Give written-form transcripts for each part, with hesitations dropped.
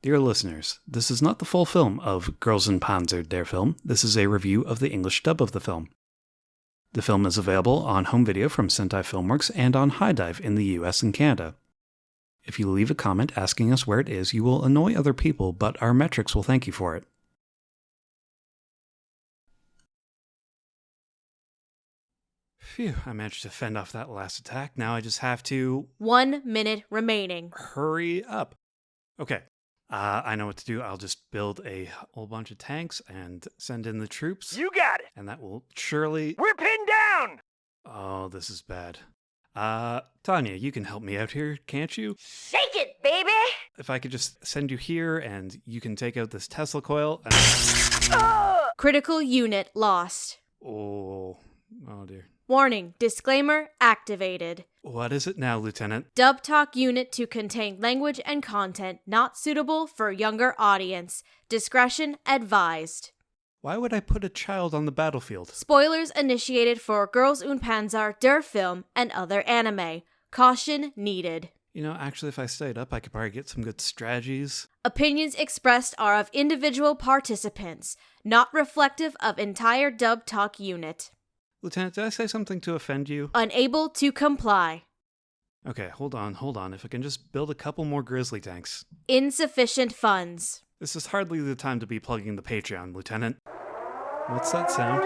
Dear listeners, this is not the full film of Girls in Panzer, der Film. This is a review of the English dub of the film. The film is available on home video from Sentai Filmworks and on High Dive in the US and Canada. If you leave a comment asking us where it is, you will annoy other people, but our metrics will thank you for it. Phew, I managed to fend off that last attack. Now I just have to... 1 minute remaining. Hurry up. Okay. I know what to do. I'll just build a whole bunch of tanks and send in the troops. You got it! And that will surely... We're pinned down! Oh, this is bad. Tanya, you can help me out here, can't you? Shake it, baby! If I could just send you here and you can take out this Tesla coil and... Critical unit lost. Oh dear. Warning, disclaimer activated. What is it now, Lieutenant? Dub talk unit to contain language and content not suitable for younger audience. Discretion advised. Why would I put a child on the battlefield? Spoilers initiated for Girls und Panzer, der Film, and other anime. Caution needed. You know, actually, if I stayed up, I could probably get some good strategies. Opinions expressed are of individual participants, not reflective of entire dub talk unit. Lieutenant, did I say something to offend you? Unable to comply. Okay, hold on. If I can just build a couple more grizzly tanks. Insufficient funds. This is hardly the time to be plugging the Patreon, Lieutenant. What's that sound?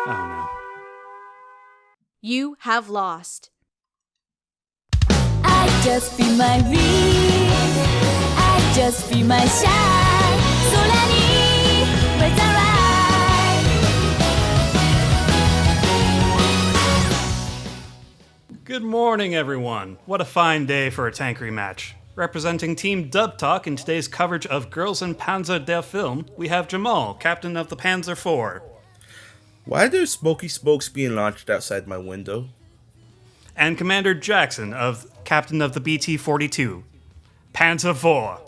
Oh no. You have lost. I just feel my reach. I just feel my shine. 空に with the light. Good morning, everyone. What a fine day for a Tankery match. Representing Team Dub Talk in today's coverage of Girls in Panzer der Film, we have Jamal, captain of the Panzer IV. Why are there smoky smokes being launched outside my window? And Commander Jackson, captain of the BT-42, Panzer IV.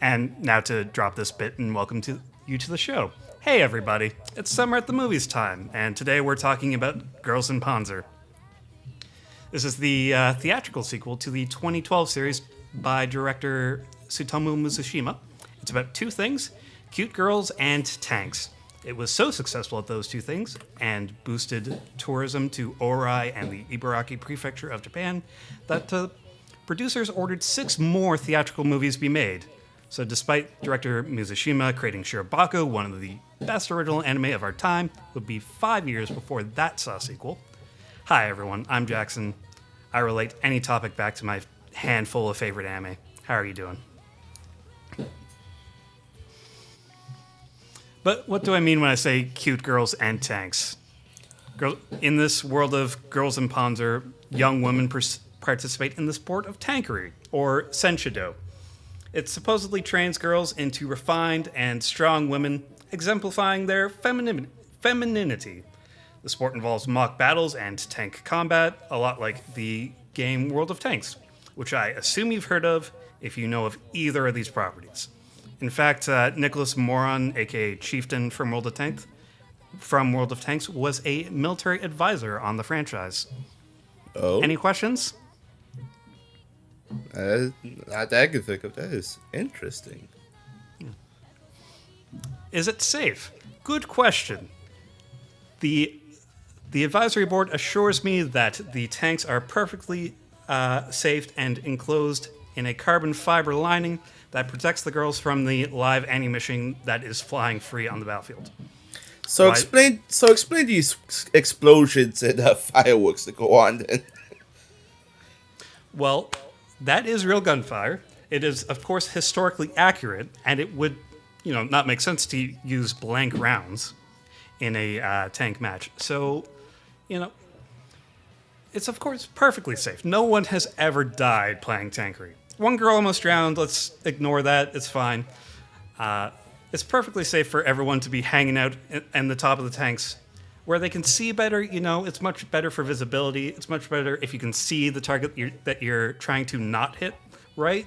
And now to drop this bit and welcome you to the show. Hey everybody, it's summer at the movies time, and today we're talking about Girls in Panzer. This is the theatrical sequel to the 2012 series by director Tsutomu Mizushima. It's about two things, cute girls and tanks. It was so successful at those two things and boosted tourism to Orai and the Ibaraki prefecture of Japan that producers ordered 6 more theatrical movies be made. So despite director Mizushima creating Shirobako, one of the best original anime of our time, it would be 5 years before that saw a sequel. Hi everyone, I'm Jackson. I relate any topic back to my handful of favorite anime. How are you doing? But what do I mean when I say cute girls and tanks? In this world of Girls in Panzer, young women participate in the sport of Tankery, or Senshido. It supposedly trains girls into refined and strong women, exemplifying their femininity. The sport involves mock battles and tank combat, a lot like the game World of Tanks, which I assume you've heard of if you know of either of these properties. In fact, Nicholas Moron, aka Chieftain from World of Tanks, was a military advisor on the franchise. Oh. Any questions? I can think of that. Is interesting. Is it safe? Good question. The advisory board assures me that the tanks are perfectly safe and enclosed in a carbon fiber lining that protects the girls from the live ammunition that is flying free on the battlefield. So explain these explosions and fireworks that go on then. Well, that is real gunfire. It is, of course, historically accurate, and it would, not make sense to use blank rounds in a tank match. So, it's of course perfectly safe. No one has ever died playing Tankery. One girl almost drowned. Let's ignore that. It's fine. It's perfectly safe for everyone to be hanging out in the top of the tanks where they can see better. It's much better for visibility. It's much better if you can see the target that you're trying to not hit, right?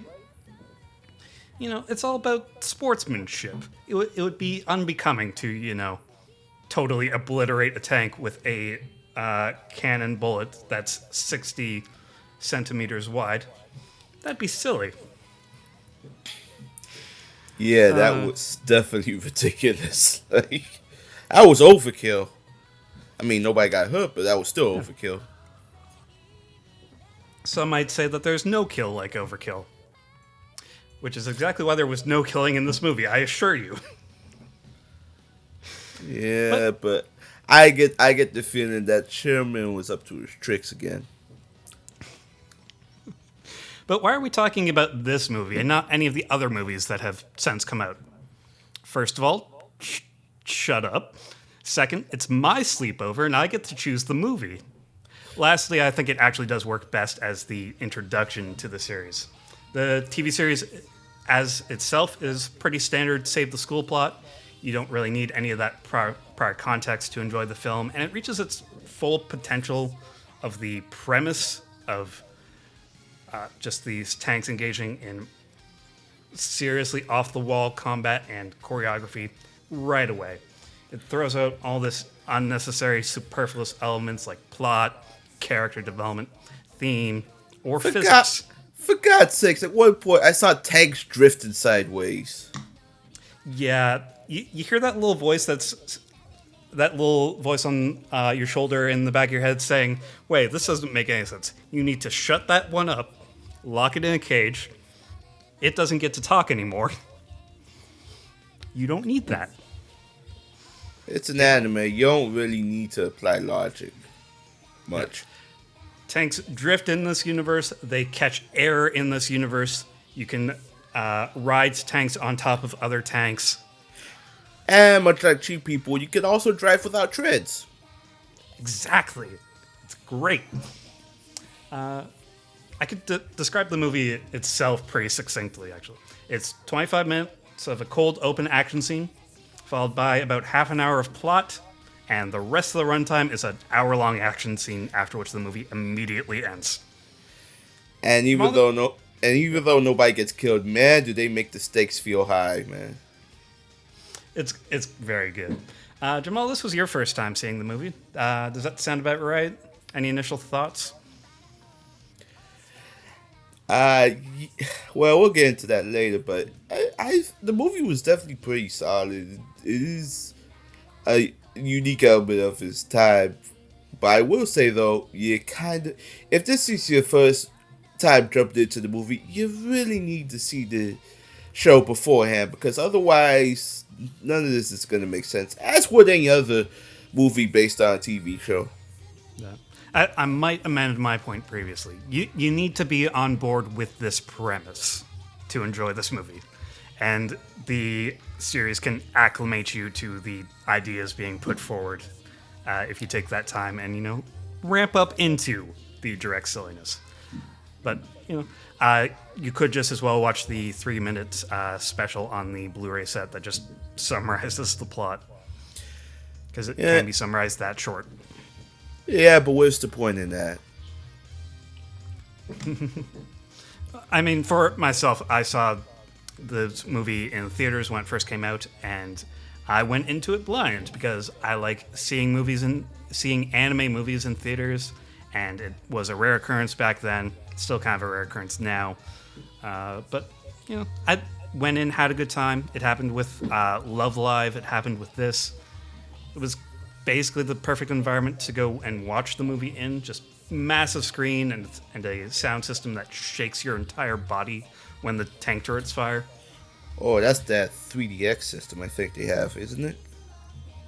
It's all about sportsmanship. It would be unbecoming to, totally obliterate a tank with a cannon bullet that's 60 centimeters wide. That'd be silly. Yeah, that was definitely ridiculous. Like, that was overkill. I mean, nobody got hurt, but that was still overkill. Some might say that there's no kill like overkill, which is exactly why there was no killing in this movie, I assure you. Yeah, but I get the feeling that Chairman was up to his tricks again. But why are we talking about this movie and not any of the other movies that have since come out? First of all, shut up. Second, it's my sleepover and I get to choose the movie. Lastly, I think it actually does work best as the introduction to the series. The TV series as itself is pretty standard, save the school plot. You don't really need any of that prior context to enjoy the film, and it reaches its full potential of the premise of just these tanks engaging in seriously off-the-wall combat and choreography right away. It throws out all this unnecessary, superfluous elements like plot, character development, theme, or physics. For God's sakes, at one point I saw tanks drifting sideways. Yeah, you hear that little voice on your shoulder in the back of your head saying, wait, this doesn't make any sense. You need to shut that one up, lock it in a cage. It doesn't get to talk anymore. You don't need that. It's an anime. You don't really need to apply logic much. Tanks drift in this universe. They catch air in this universe. You can ride tanks on top of other tanks. And much like Cheap People, you can also drive without treads. Exactly. It's great. I could describe the movie itself pretty succinctly, actually. It's 25 minutes of a cold, open action scene, followed by about half an hour of plot, and the rest of the runtime is an hour-long action scene, after which the movie immediately ends. And even though nobody gets killed, man, do they make the stakes feel high, man. It's very good. Jamal, this was your first time seeing the movie. Does that sound about right? Any initial thoughts? Well, we'll get into that later, but the movie was definitely pretty solid. It is a unique element of its time. But I will say, though, if this is your first time jumping into the movie, you really need to see the show beforehand, because otherwise none of this is going to make sense, as would any other movie based on a TV show. Yeah. I might amend my point previously. You need to be on board with this premise to enjoy this movie. And the series can acclimate you to the ideas being put forward if you take that time and, ramp up into the direct silliness. But, you could just as well watch the 3-minute special on the Blu-ray set that just summarizes the plot. Because it can be summarized that short. Yeah, but what's the point in that? I mean, for myself, I saw this movie in theaters when it first came out, and I went into it blind because I like seeing anime movies in theaters, and it was a rare occurrence back then. Still kind of a rare occurrence now. But, I went in, had a good time. It happened with Love Live. It happened with this. It was basically the perfect environment to go and watch the movie in. Just massive screen and a sound system that shakes your entire body when the tank turrets fire. Oh, that's that 3DX system I think they have, isn't it?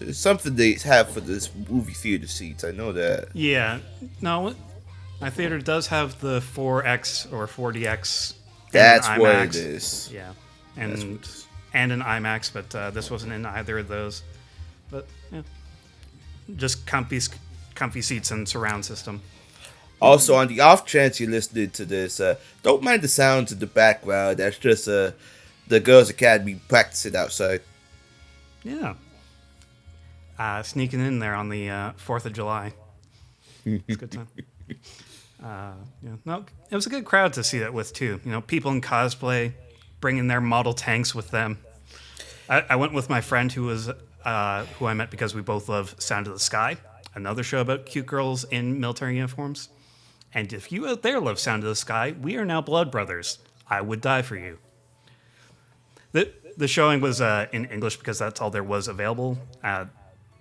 It's something they have for this movie theater seats. I know that. Yeah. No, my theater does have the 4X or 4DX. That's what it is. Yeah. And an IMAX, but this wasn't in either of those. But, yeah. Just comfy seats and surround system. Also, on the off chance you're listening to this, don't mind the sounds in the background. That's just the Girls Academy practicing outside. Yeah. Sneaking in there on the 4th of July. It's a good time. No, it was a good crowd to see that with, too. People in cosplay, bringing their model tanks with them. I went with my friend who I met because we both love Sound of the Sky, another show about cute girls in military uniforms. And if you out there love Sound of the Sky, we are now blood brothers. I would die for you. the showing was in English because that's all there was available at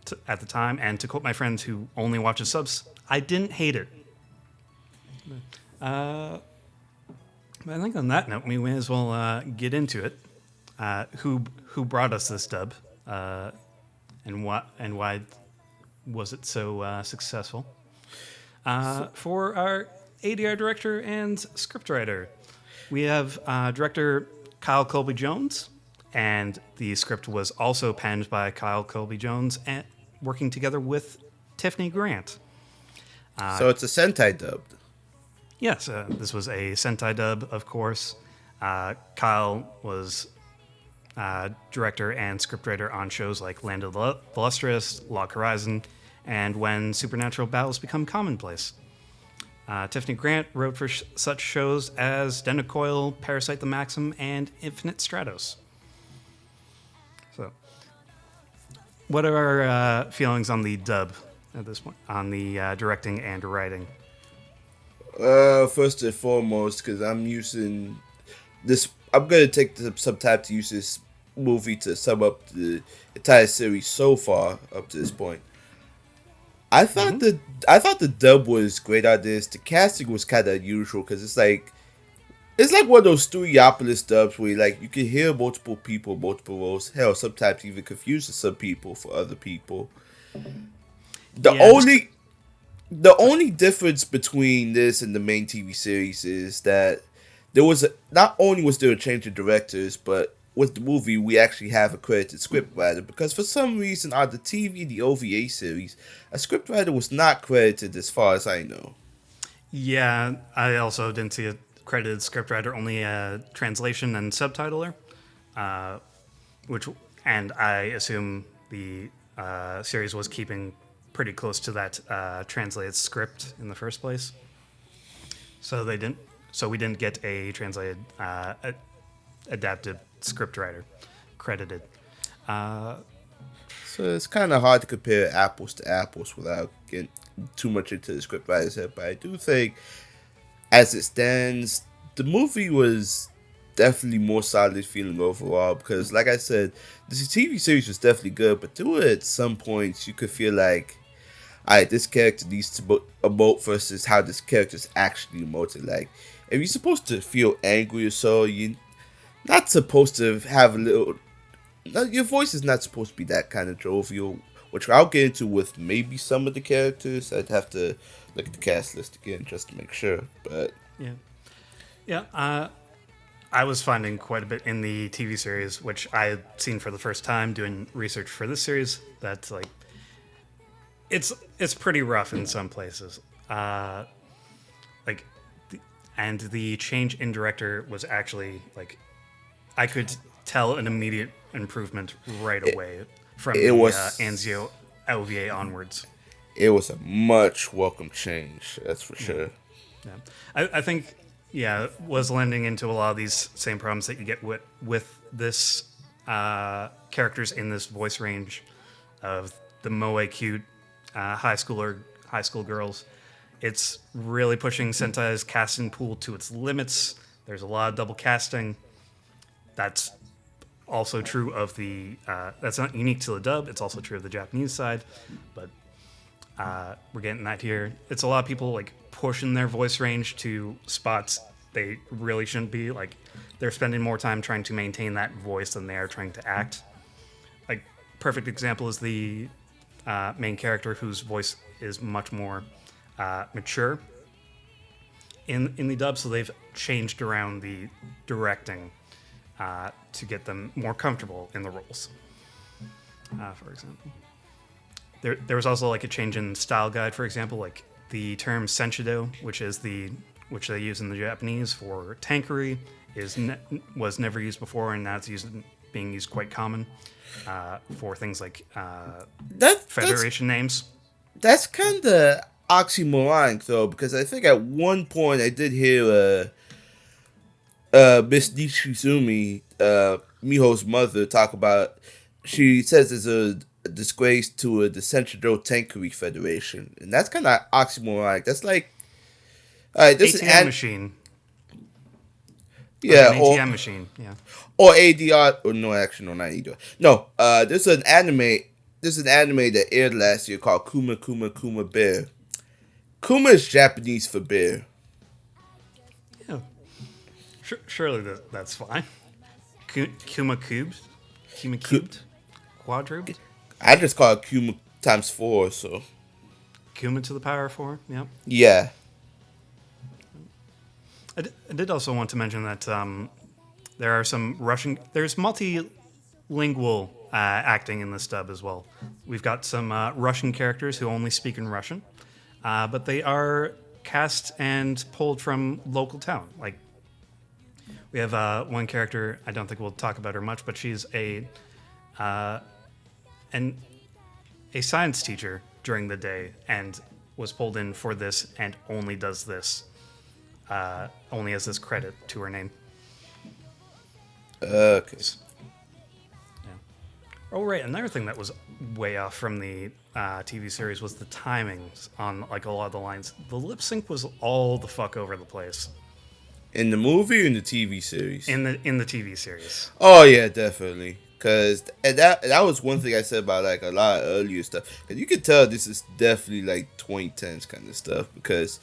the time. And to quote my friend who only watches subs, I didn't hate it. But I think on that note, we may as well get into it. Who brought us this dub, and why was it so successful? For our ADR director and scriptwriter, we have director Kyle Colby Jones, and the script was also penned by Kyle Colby Jones, and working together with Tiffany Grant. So it's a Sentai dubbed. Yes, this was a Sentai dub, of course. Kyle was director and scriptwriter on shows like Land of the Lustrous, Log Horizon, and When Supernatural Battles Become Commonplace. Tiffany Grant wrote for such shows as Denocoil, Parasite the Maxim, and Infinite Stratos. So, what are our feelings on the dub at this point, on the directing and writing? First and foremost, because I'm using this, I'm going to take some time to use this movie to sum up the entire series so far up to this point. I thought the dub was great on this. The casting was kind of unusual because it's like one of those Studiopolis dubs where you can hear multiple people, multiple roles. Hell, sometimes even confusing some people for other people. The only difference between this and the main TV series is that not only was there a change in directors, but with the movie, we actually have a credited scriptwriter, because for some reason on the TV, the OVA series, a scriptwriter was not credited as far as I know. Yeah, I also didn't see a credited scriptwriter, only a translation and subtitler, and I assume the series was keeping pretty close to that translated script in the first place. So we didn't get a translated adapted scriptwriter credited. So it's kind of hard to compare apples to apples without getting too much into the scriptwriter's head, but I do think, as it stands, the movie was definitely more solid feeling overall, because like I said, the TV series was definitely good, but there were at some points you could feel like, alright, this character needs to emote versus how this character's actually emoted. Like, if you're supposed to feel angry or so, you're not supposed to have your voice is not supposed to be that kind of jovial, which I'll get into with maybe some of the characters. I'd have to look at the cast list again just to make sure, but... Yeah. I was finding quite a bit in the TV series, which I had seen for the first time doing research for this series, that, it's pretty rough in some places. And the change in director was actually, I could tell an immediate improvement right away from Anzio OVA onwards. It was a much welcome change, that's for sure. Yeah. I think, was lending into a lot of these same problems that you get with this characters in this voice range of the moe cute high school girls. It's really pushing Sentai's casting pool to its limits. There's a lot of double casting. That's also true of that's not unique to the dub. It's also true of the Japanese side, but we're getting that here. It's a lot of people pushing their voice range to spots they really shouldn't be. They're spending more time trying to maintain that voice than they are trying to act. Perfect example is the main character, whose voice is much more mature in the dub, so they've changed around the directing to get them more comfortable in the roles. For example, there was also a change in style guide. For example, the term senshido, which they use in the Japanese for Tankery, was never used before, and now it's being used quite common for things like Federation names. That's kind of oxymoronic, though, because I think at one point I did hear Miss Nishizumi, Miho's mother, talk about, she says it's a disgrace to the Senshido Tankery Federation, and that's kind of oxymoronic. That's like, alright, this ATM machine. Yeah, Like an ATM machine. Yeah. Or ADR. Or no, actually, no, not ADR. No, there's an anime. There's an anime that aired last year called Kuma Kuma Kuma Bear. Kuma is Japanese for bear. Yeah. Surely that's fine. Kuma cubed? Kuma cubed? Quadruped? I just call it Kuma times 4, so. Kuma to the power of 4, yep. Yeah. I did also want to mention that there are some there's multilingual acting in this dub as well. We've got some Russian characters who only speak in Russian, but they are cast and pulled from local town. Like, we have one character, I don't think we'll talk about her much, but she's a science teacher during the day and was pulled in for this and only does this. Only has this credit to her name. Okay. Yeah. Oh, right. Another thing that was way off from the TV series was the timings on like a lot of the lines. The lip sync was all the fuck over the place. In the movie or in the TV series? In the TV series. Oh yeah, definitely. Cause that was one thing I said about like a lot of earlier stuff. Cause you could tell this is definitely like 2010s kind of stuff. Because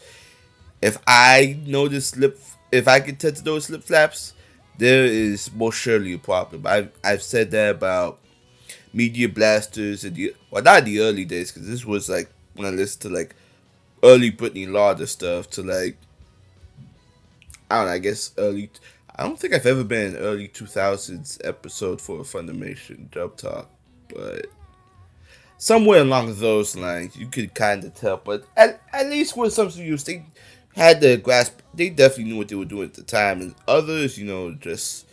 if I could touch those slip flaps, there is most surely a problem. I've said that about Media Blasters and not the early days, because this was like when I listened to like early Britney Lauder stuff to like, I don't know, I guess early. I don't think I've ever been an early 2000s episode for a Funimation Dub Talk, but somewhere along those lines, you could kind of tell. But at least with some studios, they had the grasp. They definitely knew what they were doing at the time, and others, just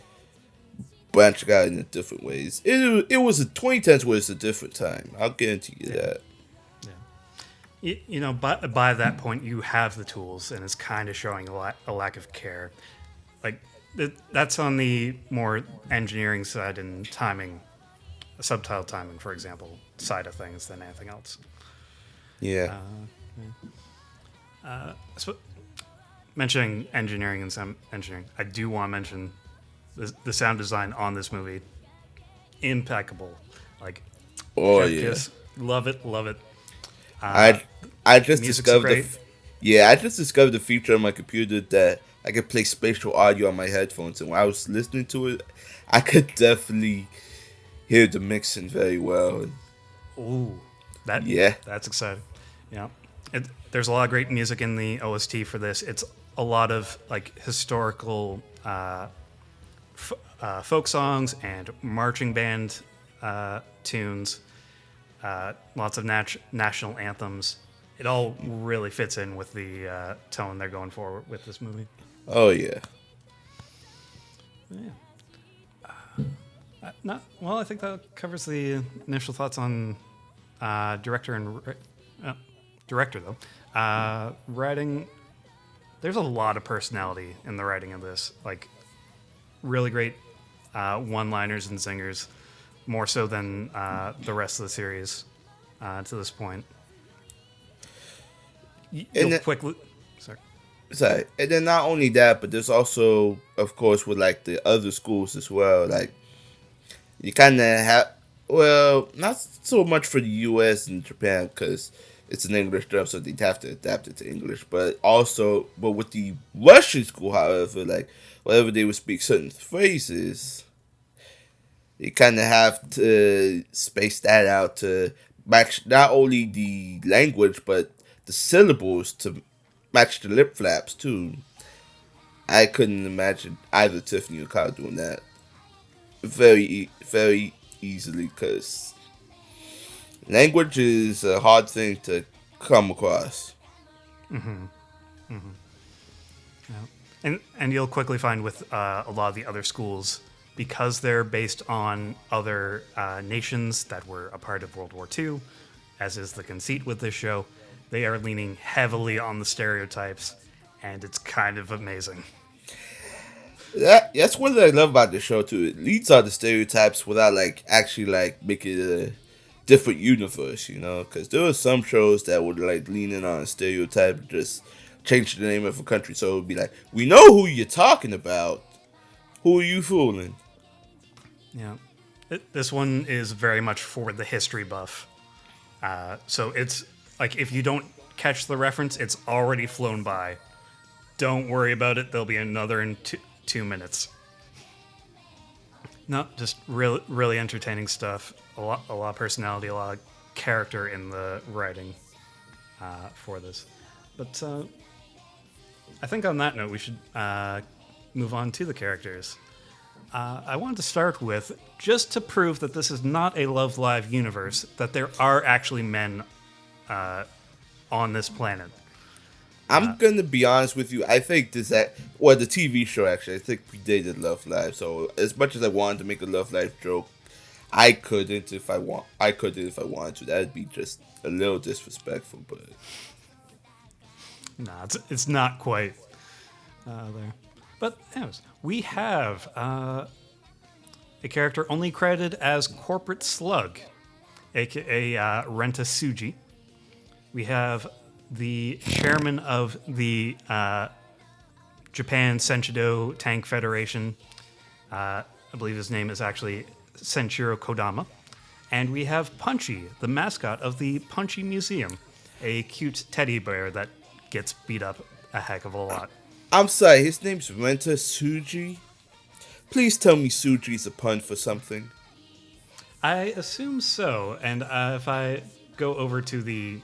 branching out in different ways. It was a 2010s where it's a different time. I'll guarantee you that. Yeah. By that point, you have the tools, and it's kind of showing a lack of care. Like, that's on the more engineering side and timing, subtitle timing, for example, side of things than anything else. Yeah. So mentioning engineering and sound engineering, I do want to mention the sound design on this movie. Impeccable. Like, Kiss. Love it. I just discovered I just discovered the feature on my computer that I could play spatial audio on my headphones, and when I was listening to it, I could definitely hear the mixing very well. Ooh, that's exciting. Yeah, there's a lot of great music in the OST for this. It's a lot of like historical folk songs and marching band tunes. Lots of national anthems. It all really fits in with the tone they're going for with this movie. Oh yeah. Yeah. I think that covers the initial thoughts on director though. Writing. There's a lot of personality in the writing of this. Like, really great one-liners and singers, more so than the rest of the series to this point. Sorry. And then not only that, but there's also, of course, with like the other schools as well. Like, you kind of have, not so much for the U.S. and Japan because it's an English dub, so they'd have to adapt it to English. But with the Russian school, however, like whenever they would speak certain phrases, you kind of have to space that out to match not only the language but the syllables to match the lip flaps too. I couldn't imagine either Tiffany or Kyle doing that very, very easily because language is a hard thing to come across. Mm-hmm. Mm-hmm. Yeah. And you'll quickly find with a lot of the other schools, because they're based on other nations that were a part of World War II, as is the conceit with this show, they are leaning heavily on the stereotypes, and it's kind of amazing. That's one thing I love about the show too. It leads on the stereotypes without like actually like making it a different universe, because there are some shows that would like lean in on a stereotype and just change the name of a country, so it would be like, we know who you're talking about, Who are you fooling? Yeah. This one is very much for the history buff. So it's like if you don't catch the reference, it's already flown by. Don't worry about it. There'll be another in 2 minutes. No, just really entertaining stuff. A lot of personality, a lot of character in the writing for this. But I think on that note, we should move on to the characters. I wanted to start with, just to prove that this is not a Love Live universe, that there are actually men on this planet. I'm gonna be honest with you. I think the TV show actually, I think predated Love Live. So as much as I wanted to make a Love Live joke, I couldn't if I wanted to. That'd be just a little disrespectful. But Nah, it's not quite there. But anyways, we have a character only credited as Corporate Slug, aka Renta Tsuji. We have the chairman of the Japan Senshido Tank Federation. I believe his name is actually Senshiro Kodama. And we have Punchy, the mascot of the Punchy Museum, a cute teddy bear that gets beat up a heck of a lot. I'm sorry, his name's Renta Tsuji. Please tell me Tsuji's a pun for something. I assume so, and if I go over to the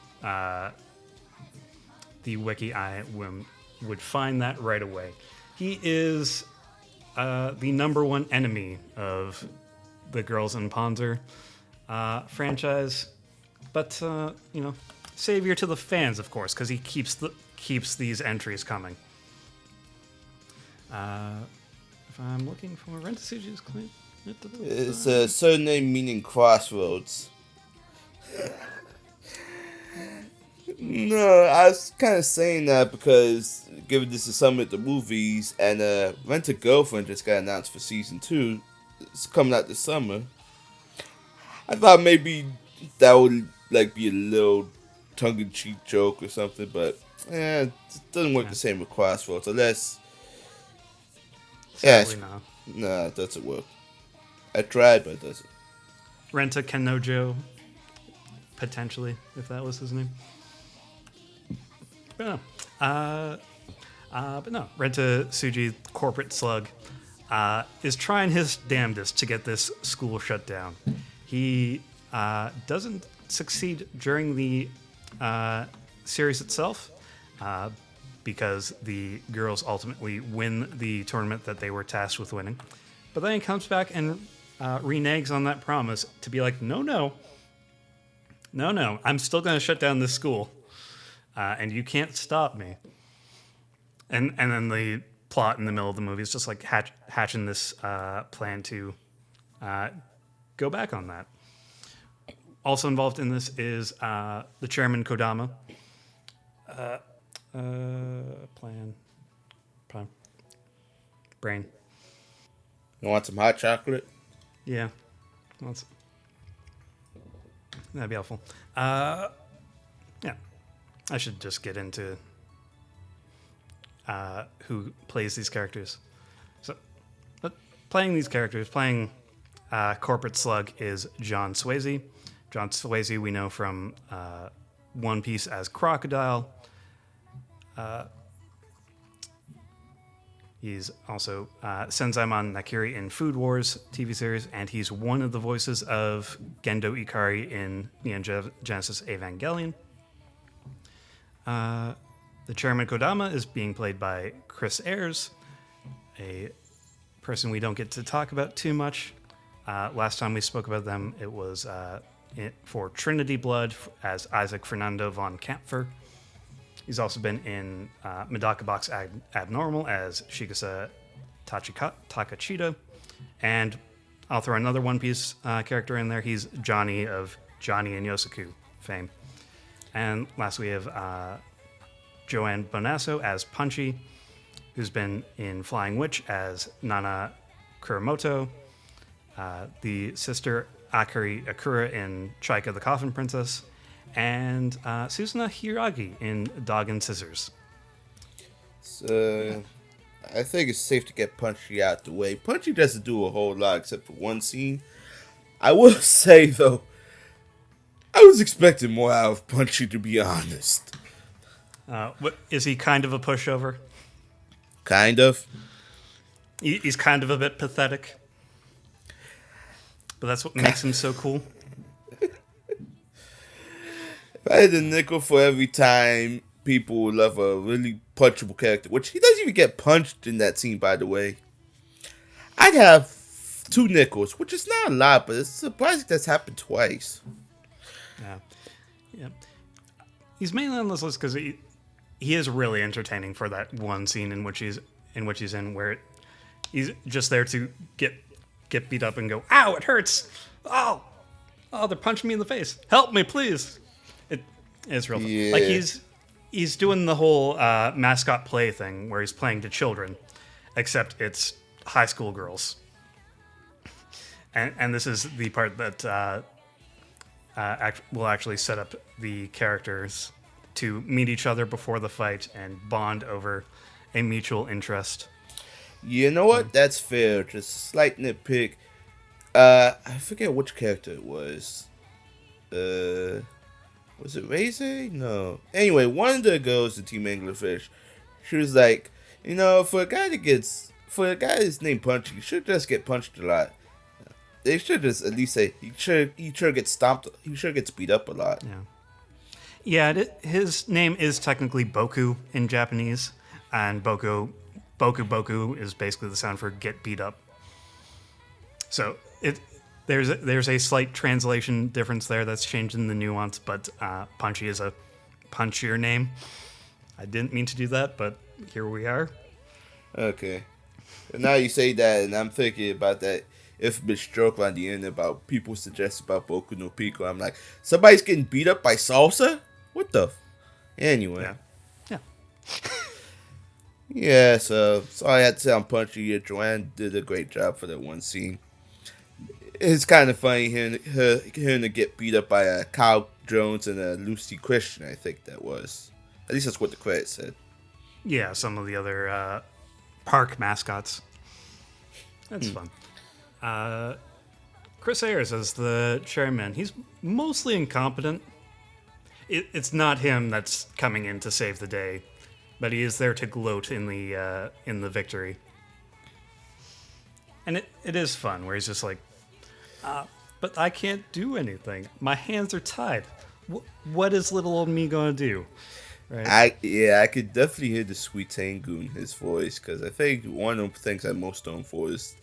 wiki, I would find that right away. He is the number one enemy of the Girls in Panzer franchise, but savior to the fans, of course, because he keeps these entries coming. If I'm looking for Renta Tsuji's claim, it's a surname meaning crossroads. No, I was kind of saying that because given this is some of the movies, and Rent a Girlfriend just got announced for season 2, it's coming out this summer. I thought maybe that would be a little tongue-in-cheek joke or something, but it doesn't work the same with Crossroads unless. Sadly, no. It doesn't work. I tried, but it doesn't. Renta Kenojo, potentially, if that was his name. But no. Renta Tsuji, Corporate Slug, is trying his damnedest to get this school shut down. He doesn't succeed during the series itself, because the girls ultimately win the tournament that they were tasked with winning. But then he comes back and reneges on that promise to be like, no, I'm still going to shut down this school, and you can't stop me. And then the plot in the middle of the movie is just like hatching this plan to go back on that. Also involved in this is the chairman Kodama. Brain. You want some hot chocolate? Yeah. That'd be helpful. Yeah. I should just get into who plays these characters. So, playing Corporate Slug is John Swayze. John Swayze we know from One Piece as Crocodile. He's also Senzaemon Nakiri in Food Wars TV series, and he's one of the voices of Gendo Ikari in Neon Genesis Evangelion. The chairman Kodama is being played by Chris Ayres, a person we don't get to talk about too much. Last time we spoke about them, it was for Trinity Blood as Isaac Fernando von Kampfer. He's also been in Medaka Box Abnormal as Shigasa Takachita. And I'll throw another One Piece character in there. He's Johnny of Johnny and Yosaku fame. And last we have Joanne Bonasso as Punchy, who's been in Flying Witch as Nana Kuramoto. The sister Akari Akura in Chaika the Coffin Princess. And Susuna Hiragi in Dog and Scissors. So, I think it's safe to get Punchy out the way. Punchy doesn't do a whole lot except for one scene. I will say, though, I was expecting more out of Punchy, to be honest. Is he kind of a pushover? Kind of. He's kind of a bit pathetic. But that's what makes him so cool. If I had a nickel for every time people love a really punchable character, which he doesn't even get punched in that scene, by the way, I'd have 2 nickels, which is not a lot, but it's surprising that's happened twice. Yeah. He's mainly on this list because he is really entertaining for that one scene in which he's in, where he's just there to get beat up and go, "Ow, it hurts! Oh, they're punching me in the face! Help me, please!" It's real fun. Yeah. Like he's doing the whole mascot play thing where he's playing to children, except it's high school girls. And this is the part that will actually set up the characters to meet each other before the fight and bond over a mutual interest. You know what? That's fair. Just a slight nitpick. I forget which character it was. Was it Razor? No. Anyway, one of the girls in Team Anglerfish, she was like, for a guy that's named Punchy, he should just get punched a lot. They should just at least say he sure gets stomped. He sure gets beat up a lot. Yeah. His name is technically Boku in Japanese, and Boku is basically the sound for get beat up. So there's a slight translation difference there that's changed in the nuance, but Punchy is a punchier name. I didn't mean to do that, but here we are. Okay. And now you say that, and I'm thinking about that infamous joke on the end about people suggest about Boku no Pico. I'm like, somebody's getting beat up by salsa? What the? Anyway. Yeah. Yeah, so I had to say on Punchy. Joanne did a great job for that one scene. It's kind of funny hearing her get beat up by Kyle Jones and Lucy Christian, I think that was. At least that's what the credit said. Yeah, some of the other park mascots. That's fun. Chris Ayers as the chairman. He's mostly incompetent. It's not him that's coming in to save the day, but he is there to gloat in the victory. And it is fun, where he's just like, but I can't do anything. My hands are tied. What is little old me gonna do? Right? I could definitely hear the sweet tango in his voice, because I think one of the things I'm most known for is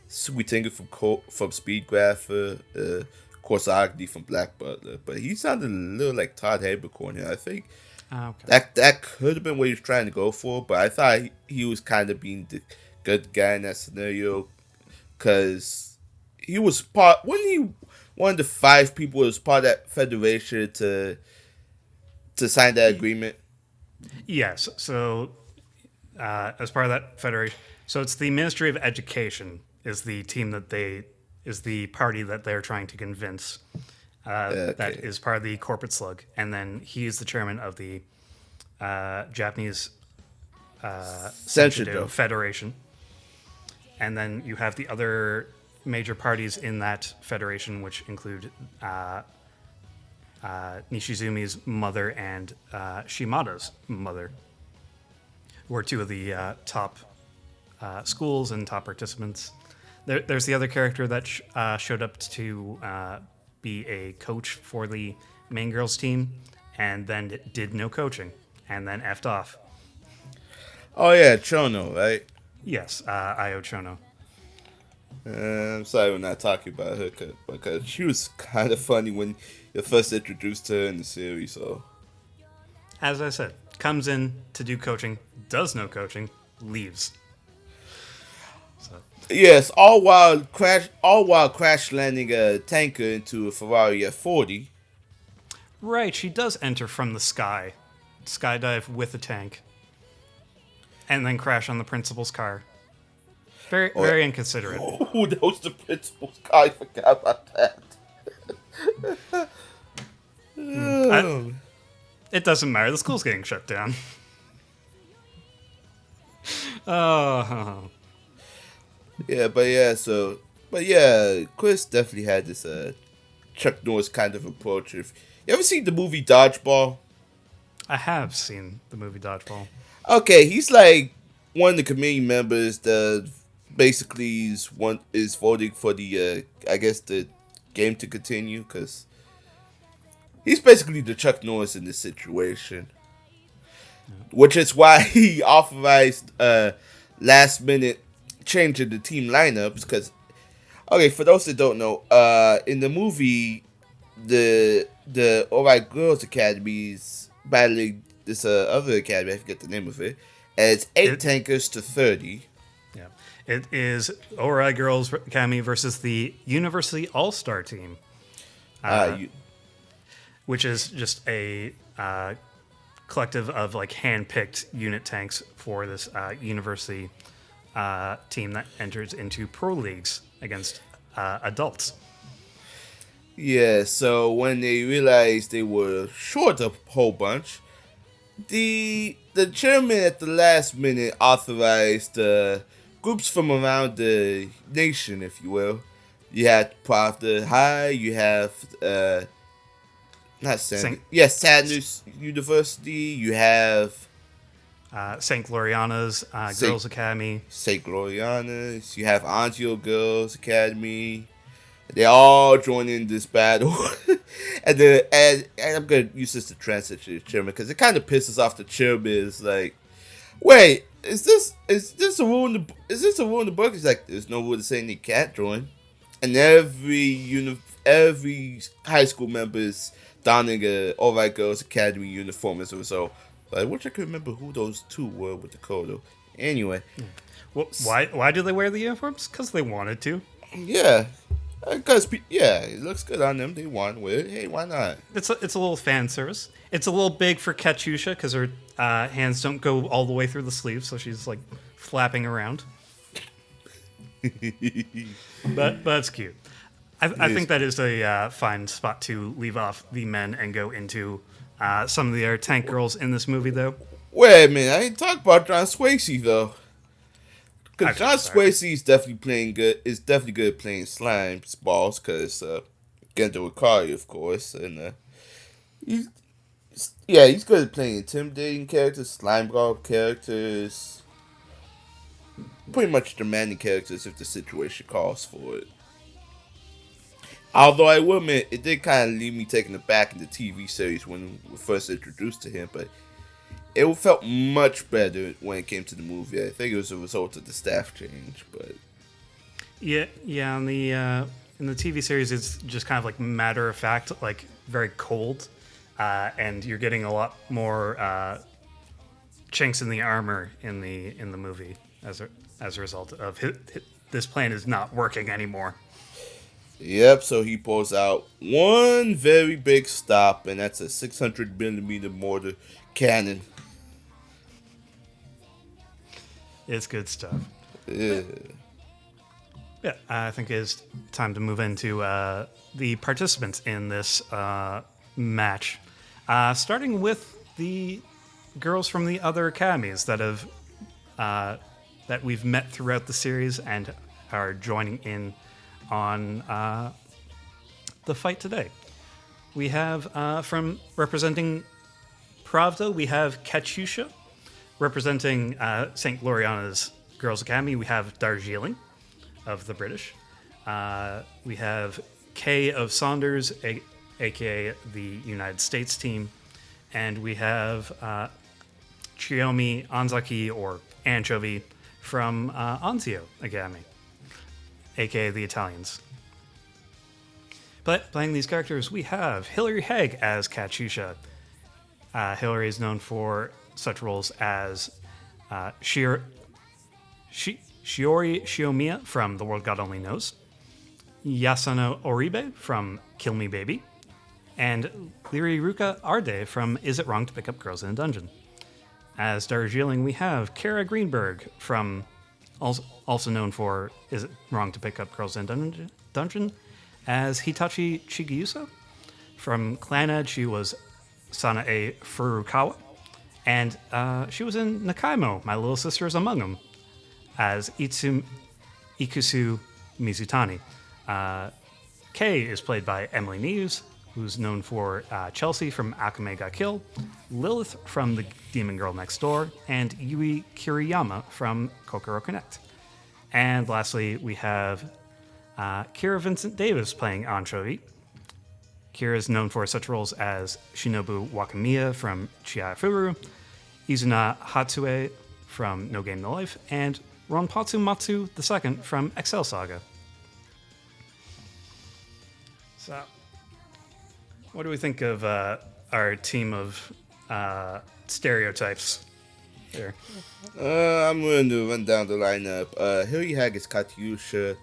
sweet tango from Speedgrapher, of course Agni from Black Butler, but he sounded a little like Todd Habercorn here. I think that could have been what he was trying to go for, but I thought he was kind of being the good guy in that scenario, because he was one of the 5 people who was part of that federation to sign that agreement. Yes. So, as part of that federation, so it's the Ministry of Education is the team is the party that they're trying to convince. That is part of the corporate slug, and then he is the chairman of the Japanese Senshido Federation. And then you have the other major parties in that federation, which include Nishizumi's mother and Shimada's mother, who are 2 of the top schools and top participants. There's the other character that showed up to be a coach for the main girls team, and then did no coaching, and then effed off. Oh yeah, Chono, right? Yes, Io Chono. I'm sorry we're not talking about her, because she was kind of funny when you first introduced her in the series. So, as I said, comes in to do coaching, does no coaching, leaves. So. Yes, all while crash landing a tanker into a Ferrari F40. Right, she does enter from the sky, skydive with a tank, and then crash on the principal's car. Very inconsiderate. Oh, that was the principal's car. I forgot about that. It doesn't matter. The school's getting shut down. Oh. Yeah, Chris definitely had this Chuck Norris kind of approach. If you ever seen the movie Dodgeball? I have seen the movie Dodgeball. Okay, he's like one of the committee members that basically is voting for the I guess the game to continue, because he's basically the Chuck Norris in this situation, which is why he authorized last minute change in the team lineups. Because okay, for those that don't know, in the movie, the Alright Girls Academy is battling this other academy. I forget the name of it. And it's 8 tankers to 30. Yeah, it is Alright Girls Academy versus the University All-Star team, which is just a collective of like hand-picked unit tanks for this university team that enters into pro leagues against adults. Yeah, so when they realized they were short a whole bunch, the chairman at the last minute authorized groups from around the nation, if you will. You had Pravda High, you have Sadness University, you have St. Gloriana's Girls Academy. St. Gloriana's, you have Angio Girls Academy. They all join in this battle, and I'm gonna use this to translate to the chairman because it kind of pisses off the chairman. It's like, wait, is this a rule in the book? He's like, there's no rule saying they can't join, and every high school member is donning a Alright Girls Academy uniform as a result. But I wish I could remember who those two were with the code though. Anyway, well, why do they wear the uniforms? Because they wanted to. Yeah. Because, it looks good on them. They want with it. Hey, why not? It's a little fan service. It's a little big for Katyusha because her hands don't go all the way through the sleeves, so she's like flapping around. but it's cute. I think that is a fine spot to leave off the men and go into some of the other tank girls in this movie, though. Wait a minute. I ain't talking about John Swasey, though. Because John Swasey is definitely playing good. Is definitely good at playing slime balls. Because Gendo Ikari, of course, and he's good at playing intimidating characters, slime ball characters, pretty much demanding characters if the situation calls for it. Although I will admit, it did kind of leave me taken aback in the TV series when we were first introduced to him, but it felt much better when it came to the movie. I think it was a result of the staff change, but yeah. In the TV series, it's just kind of like matter of fact, like very cold, and you're getting a lot more chinks in the armor in the movie as a result of this plan is not working anymore. Yep. So he pulls out one very big stop, and that's a 600mm mortar cannon. It's good stuff. Yeah. Yeah, I think it's time to move into the participants in this match. Starting with the girls from the other academies that we've met throughout the series and are joining in on the fight today. We have from representing Pravda, we have Katyusha. Representing St. Gloriana's Girls Academy, we have Darjeeling of the British. We have Kay of Saunders, a.k.a. the United States team. And we have Chiyomi Ozaki, or Anchovy, from Anzio Academy, a.k.a. the Italians. But playing these characters, we have Hilary Haig as Katyusha. Hilary is known for such roles as Shiori Shiomiya from The World God Only Knows, Yasano Oribe from Kill Me Baby, and Lyriruka Arde from Is It Wrong to Pick Up Girls in a Dungeon. As Darjeeling, we have Kara Greenberg from, also known for Is It Wrong to Pick Up Girls in a Dungeon, as Hitachi Chiguyusa. From Clanad, she was Sanae Furukawa. And she was in Nakaimo, My Little Sister is Among Them, as Ikusu Mizutani. Kei is played by Emily Neves, who's known for Chelsea from Akame ga Kill, Lilith from The Demon Girl Next Door, and Yui Kiriyama from Kokoro Connect. And lastly, we have Kira Vincent Davis playing Anchovy. Kira is known for such roles as Shinobu Wakamiya from Chiafuru, Izuna Hatsue from No Game No Life, and Ronpatsu Matsu II from Excel Saga. So, what do we think of our team of stereotypes here? I'm going to run down the lineup. Hirihag is Katyusha.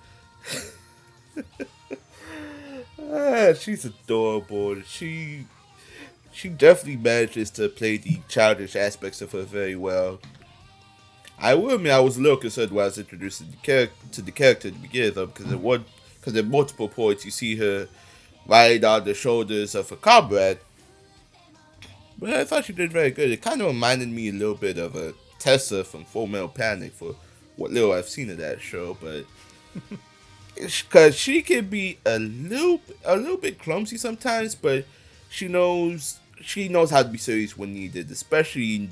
She's adorable. She definitely manages to play the childish aspects of her very well. I will admit I was a little concerned when I was introduced to the character to begin with, because at multiple points you see her riding on the shoulders of a comrade. But I thought she did very good. It kind of reminded me a little bit of a Tessa from Full Metal Panic for what little I've seen of that show, but because she can be a little bit clumsy sometimes, but she knows how to be serious when needed, especially in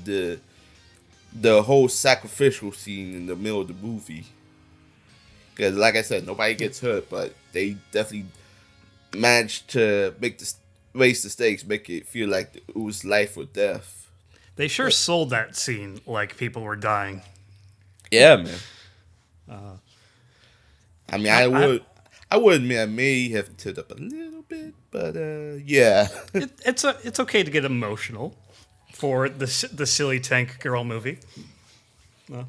the whole sacrificial scene in the middle of the movie. Because, like I said, nobody gets hurt, but they definitely managed to raise the stakes, make it feel like it was life or death. They sure sold that scene like people were dying. Yeah, man. I mean, I would admit I may have teared up a little bit, but yeah. It's okay to get emotional for the silly tank girl movie. Well,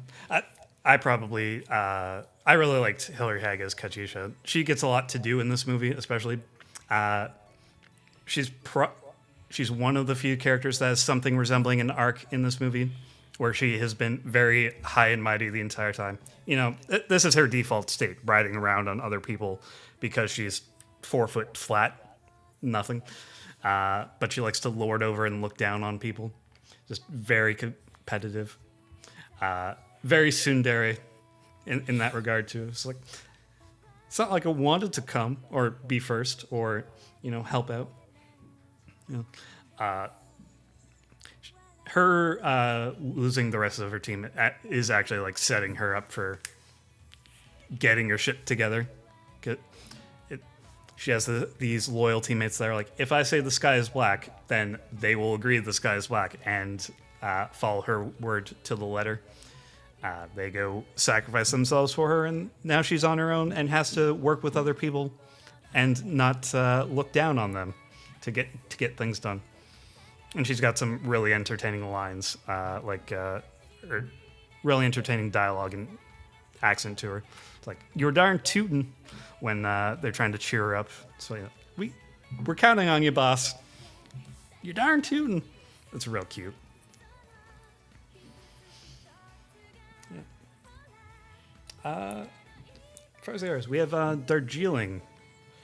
I probably I really liked Hilary Hagg as Katyusha. She gets a lot to do in this movie, especially. She's one of the few characters that has something resembling an arc in this movie, where she has been very high and mighty the entire time. You know, this is her default state, riding around on other people because she's 4 foot flat, nothing. But she likes to lord over and look down on people. Just very competitive. Very tsundere in that regard, too. It's not like I wanted to come or be first or, help out. Her losing the rest of her team is actually like setting her up for getting her shit together. She has these loyal teammates that are like, if I say the sky is black, then they will agree the sky is black and follow her word to the letter. They go sacrifice themselves for her, and now she's on her own and has to work with other people and not look down on them to get things done. And she's got some really entertaining lines, or really entertaining dialogue and accent to her. It's like, "You're darn tootin'," when they're trying to cheer her up. So we're counting on you, boss. You're darn tootin'. That's real cute. Yeah. As far as the others, we have Darjeeling.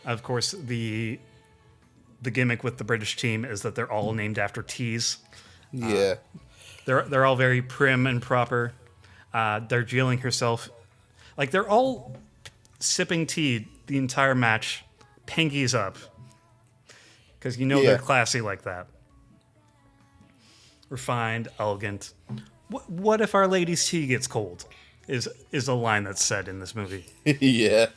Of course, the gimmick with the British team is that they're all named after teas. Yeah. They're all very prim and proper. Darjeeling herself, they're all sipping tea the entire match, pinkies up, because they're classy like that. Refined, elegant. What if Our Lady's tea gets cold? Is a line that's said in this movie. Yeah.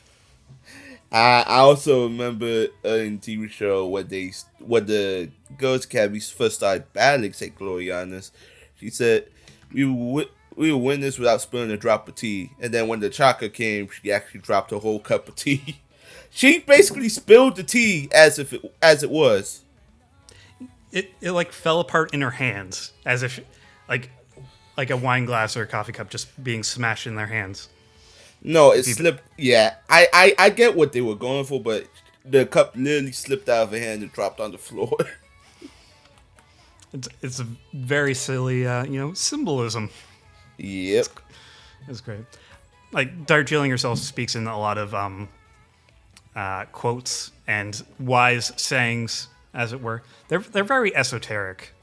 I also remember in TV show when the Girls Academy first started battling St. Gloriana's, she said, we will win this without spilling a drop of tea. And then when the Chaka came, she actually dropped a whole cup of tea. She basically spilled the tea as it was. It fell apart in her hands, as if like a wine glass or a coffee cup just being smashed in their hands. No, it slipped. Yeah, I get what they were going for, but the cup literally slipped out of her hand and dropped on the floor. It's a very silly, symbolism. Yep. It's great. Like, Darjeeling herself speaks in a lot of quotes and wise sayings, as it were. They're very esoteric.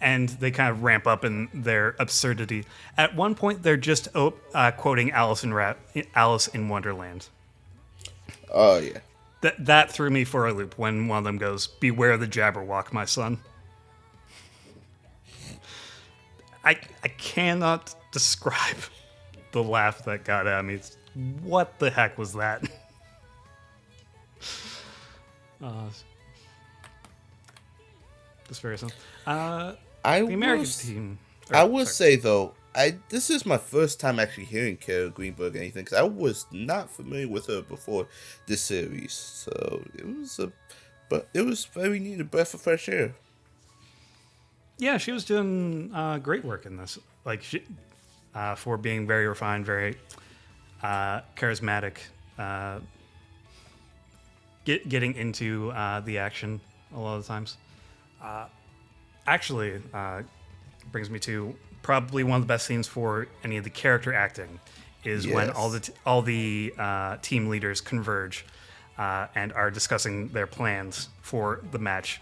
and they kind of ramp up in their absurdity. At one point, they're just quoting Alice in Wonderland. Oh, yeah. That threw me for a loop when one of them goes, "Beware the Jabberwock, my son." I cannot describe the laugh that got at me. What the heck was that? It's very simple. The American team. I will say though, this is my first time actually hearing Kara Greenberg or anything, because I was not familiar with her before this series. So it was very neat, a breath of fresh air. Yeah, she was doing great work in this. Like for being very refined, very charismatic, getting into the action a lot of the times. Actually, brings me to probably one of the best scenes for any of the character acting is when all the team leaders converge and are discussing their plans for the match.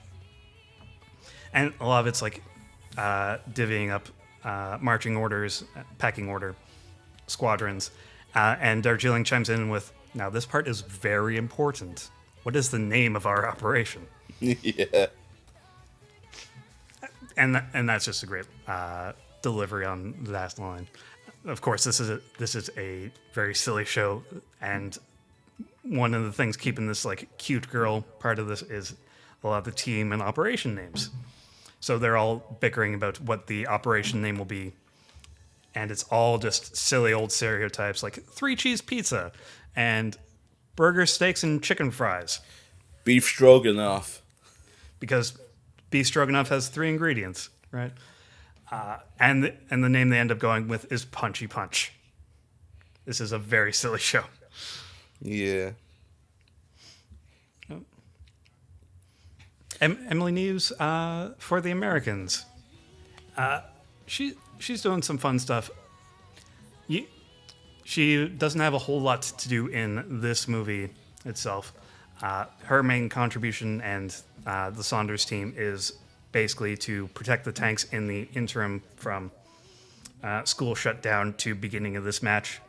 And a lot of it's like divvying up marching orders, pecking order, squadrons. And Darjeeling chimes in with, "Now this part is very important. What is the name of our operation?" Yeah. And that's just a great delivery on that line. Of course, this is a very silly show, and one of the things keeping this like cute girl part of this is a lot of the team and operation names. So they're all bickering about what the operation name will be, and it's all just silly old stereotypes like 3-cheese pizza and burger, steaks, and chicken fries. Beef stroganoff. Because beef stroganoff has 3 ingredients, right? And the name they end up going with is Punchy Punch. This is a very silly show. Yeah. Emily Neves for the Americans. She's doing some fun stuff. She doesn't have a whole lot to do in this movie itself. Her main contribution and the Saunders team is basically to protect the tanks in the interim from school shutdown to beginning of this match.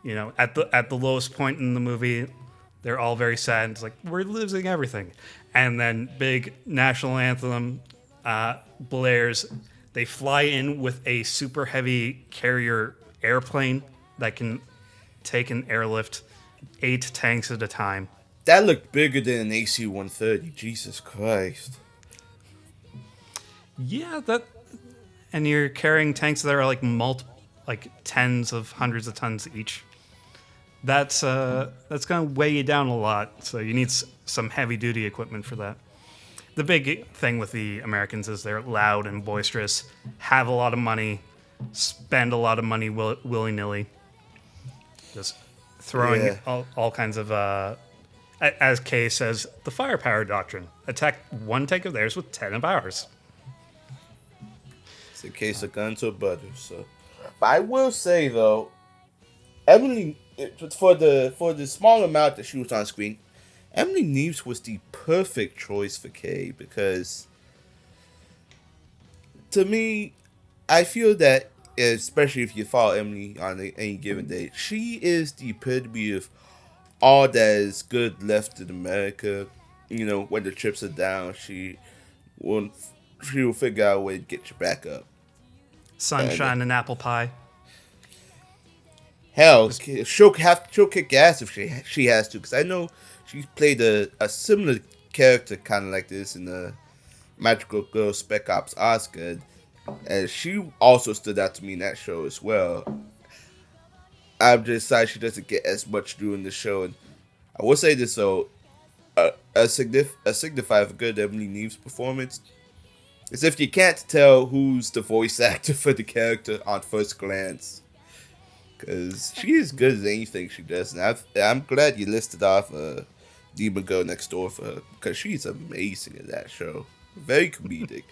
You know, at the lowest point in the movie, they're all very sad. It's like, we're losing everything. And then big national anthem blares. They fly in with a super heavy carrier airplane that can take an airlift 8 tanks at a time. That looked bigger than an AC-130. Jesus Christ. Yeah, and you're carrying tanks that are like tens of hundreds of tons each. That's gonna weigh you down a lot. So you need some heavy duty equipment for that. The big thing with the Americans is they're loud and boisterous, have a lot of money, spend a lot of money willy nilly, just throwing all kinds of. As Kay says, the firepower doctrine. Attack one tank of theirs with 10 of ours. It's a case of guns or butter. So, but I will say though, Emily, for the small amount that she was on screen, Emily Neves was the perfect choice for Kay, because to me, I feel that, especially if you follow Emily on any given day, she is the epitome of all that is good left in America. You know, when the chips are down, she will figure out a way to get you back up. Sunshine and apple pie. Hell, she'll kick ass if she has to, because I know she played a similar character kind of like this in the Magical Girl Spec Ops Oscar, and she also stood out to me in that show as well. I'm just sorry she doesn't get as much during the show. And I will say this though, a signifier of a good Emily Neves performance is if you can't tell who's the voice actor for the character on first glance, because she is good at anything she does. And I'm glad you listed off Demon Girl Next Door for her, because she's amazing in that show. Very comedic.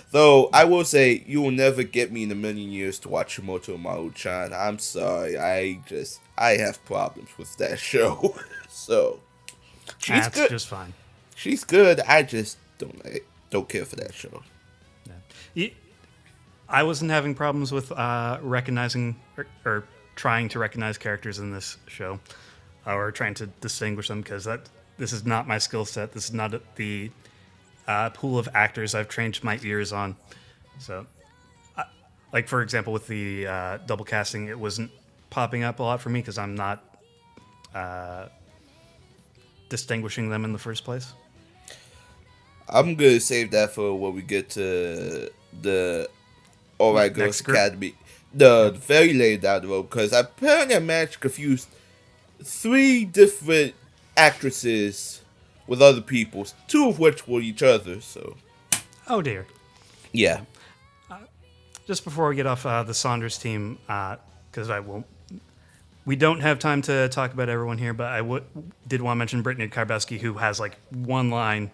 Though, I will say, you will never get me in a million years to watch Shimoto Maru-chan. I'm sorry. I have problems with that show. So, she's good. Just fine. She's good. I just don't care for that show. Yeah. I wasn't having problems with recognizing or trying to recognize characters in this show, or trying to distinguish them, because this is not my skill set. This is not the pool of actors I've trained my ears on. So, like for example, with the double casting, it wasn't popping up a lot for me because I'm not distinguishing them in the first place. I'm gonna save that for when we get to the All Right Girls Academy, the very late down the road, because apparently I managed to confuse 3 different actresses with other people, 2 of which were each other. So, oh dear. Yeah. Just before we get off the Saunders team, because we don't have time to talk about everyone here, but I did want to mention Brittany Karbowski, who has like one line.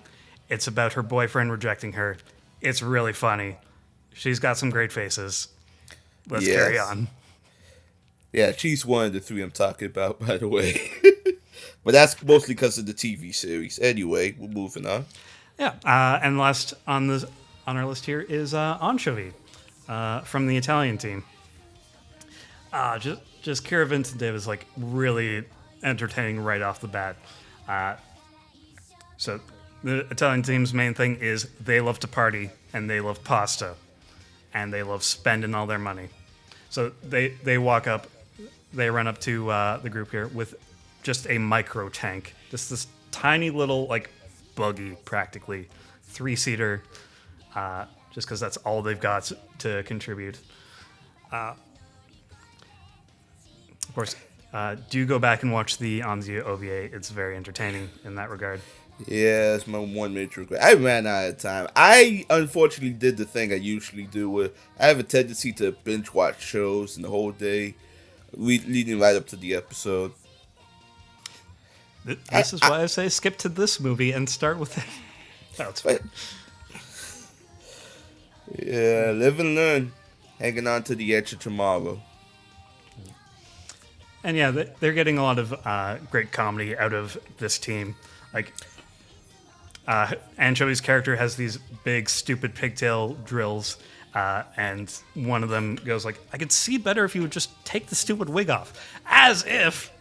It's about her boyfriend rejecting her. It's really funny. She's got some great faces. Let's carry on. Yeah, she's one of the 3 I'm talking about, by the way. But that's mostly because of the TV series. Anyway, we're moving on. Yeah, and last on our list here is Anchovy from the Italian team. Just Kira Vincent is like really entertaining right off the bat. So the Italian team's main thing is they love to party and they love pasta and they love spending all their money. So they run up to the group here with just a micro tank, just this tiny little like buggy, practically 3-seater, just because that's all they've got to contribute. Of course, do go back and watch the Anzio OVA. It's very entertaining in that regard. Yeah, that's my one major regret. I ran out of time. I unfortunately did the thing I usually do, where I have a tendency to binge watch shows in the whole day, leading right up to the episode. This is why I say skip to this movie and start with it. That's fine. Yeah, live and learn. Hanging on to the edge of tomorrow. And yeah, they're getting a lot of great comedy out of this team. Like, Anchovy's character has these big, stupid pigtail drills, and one of them goes like, I could see better if you would just take the stupid wig off. As if...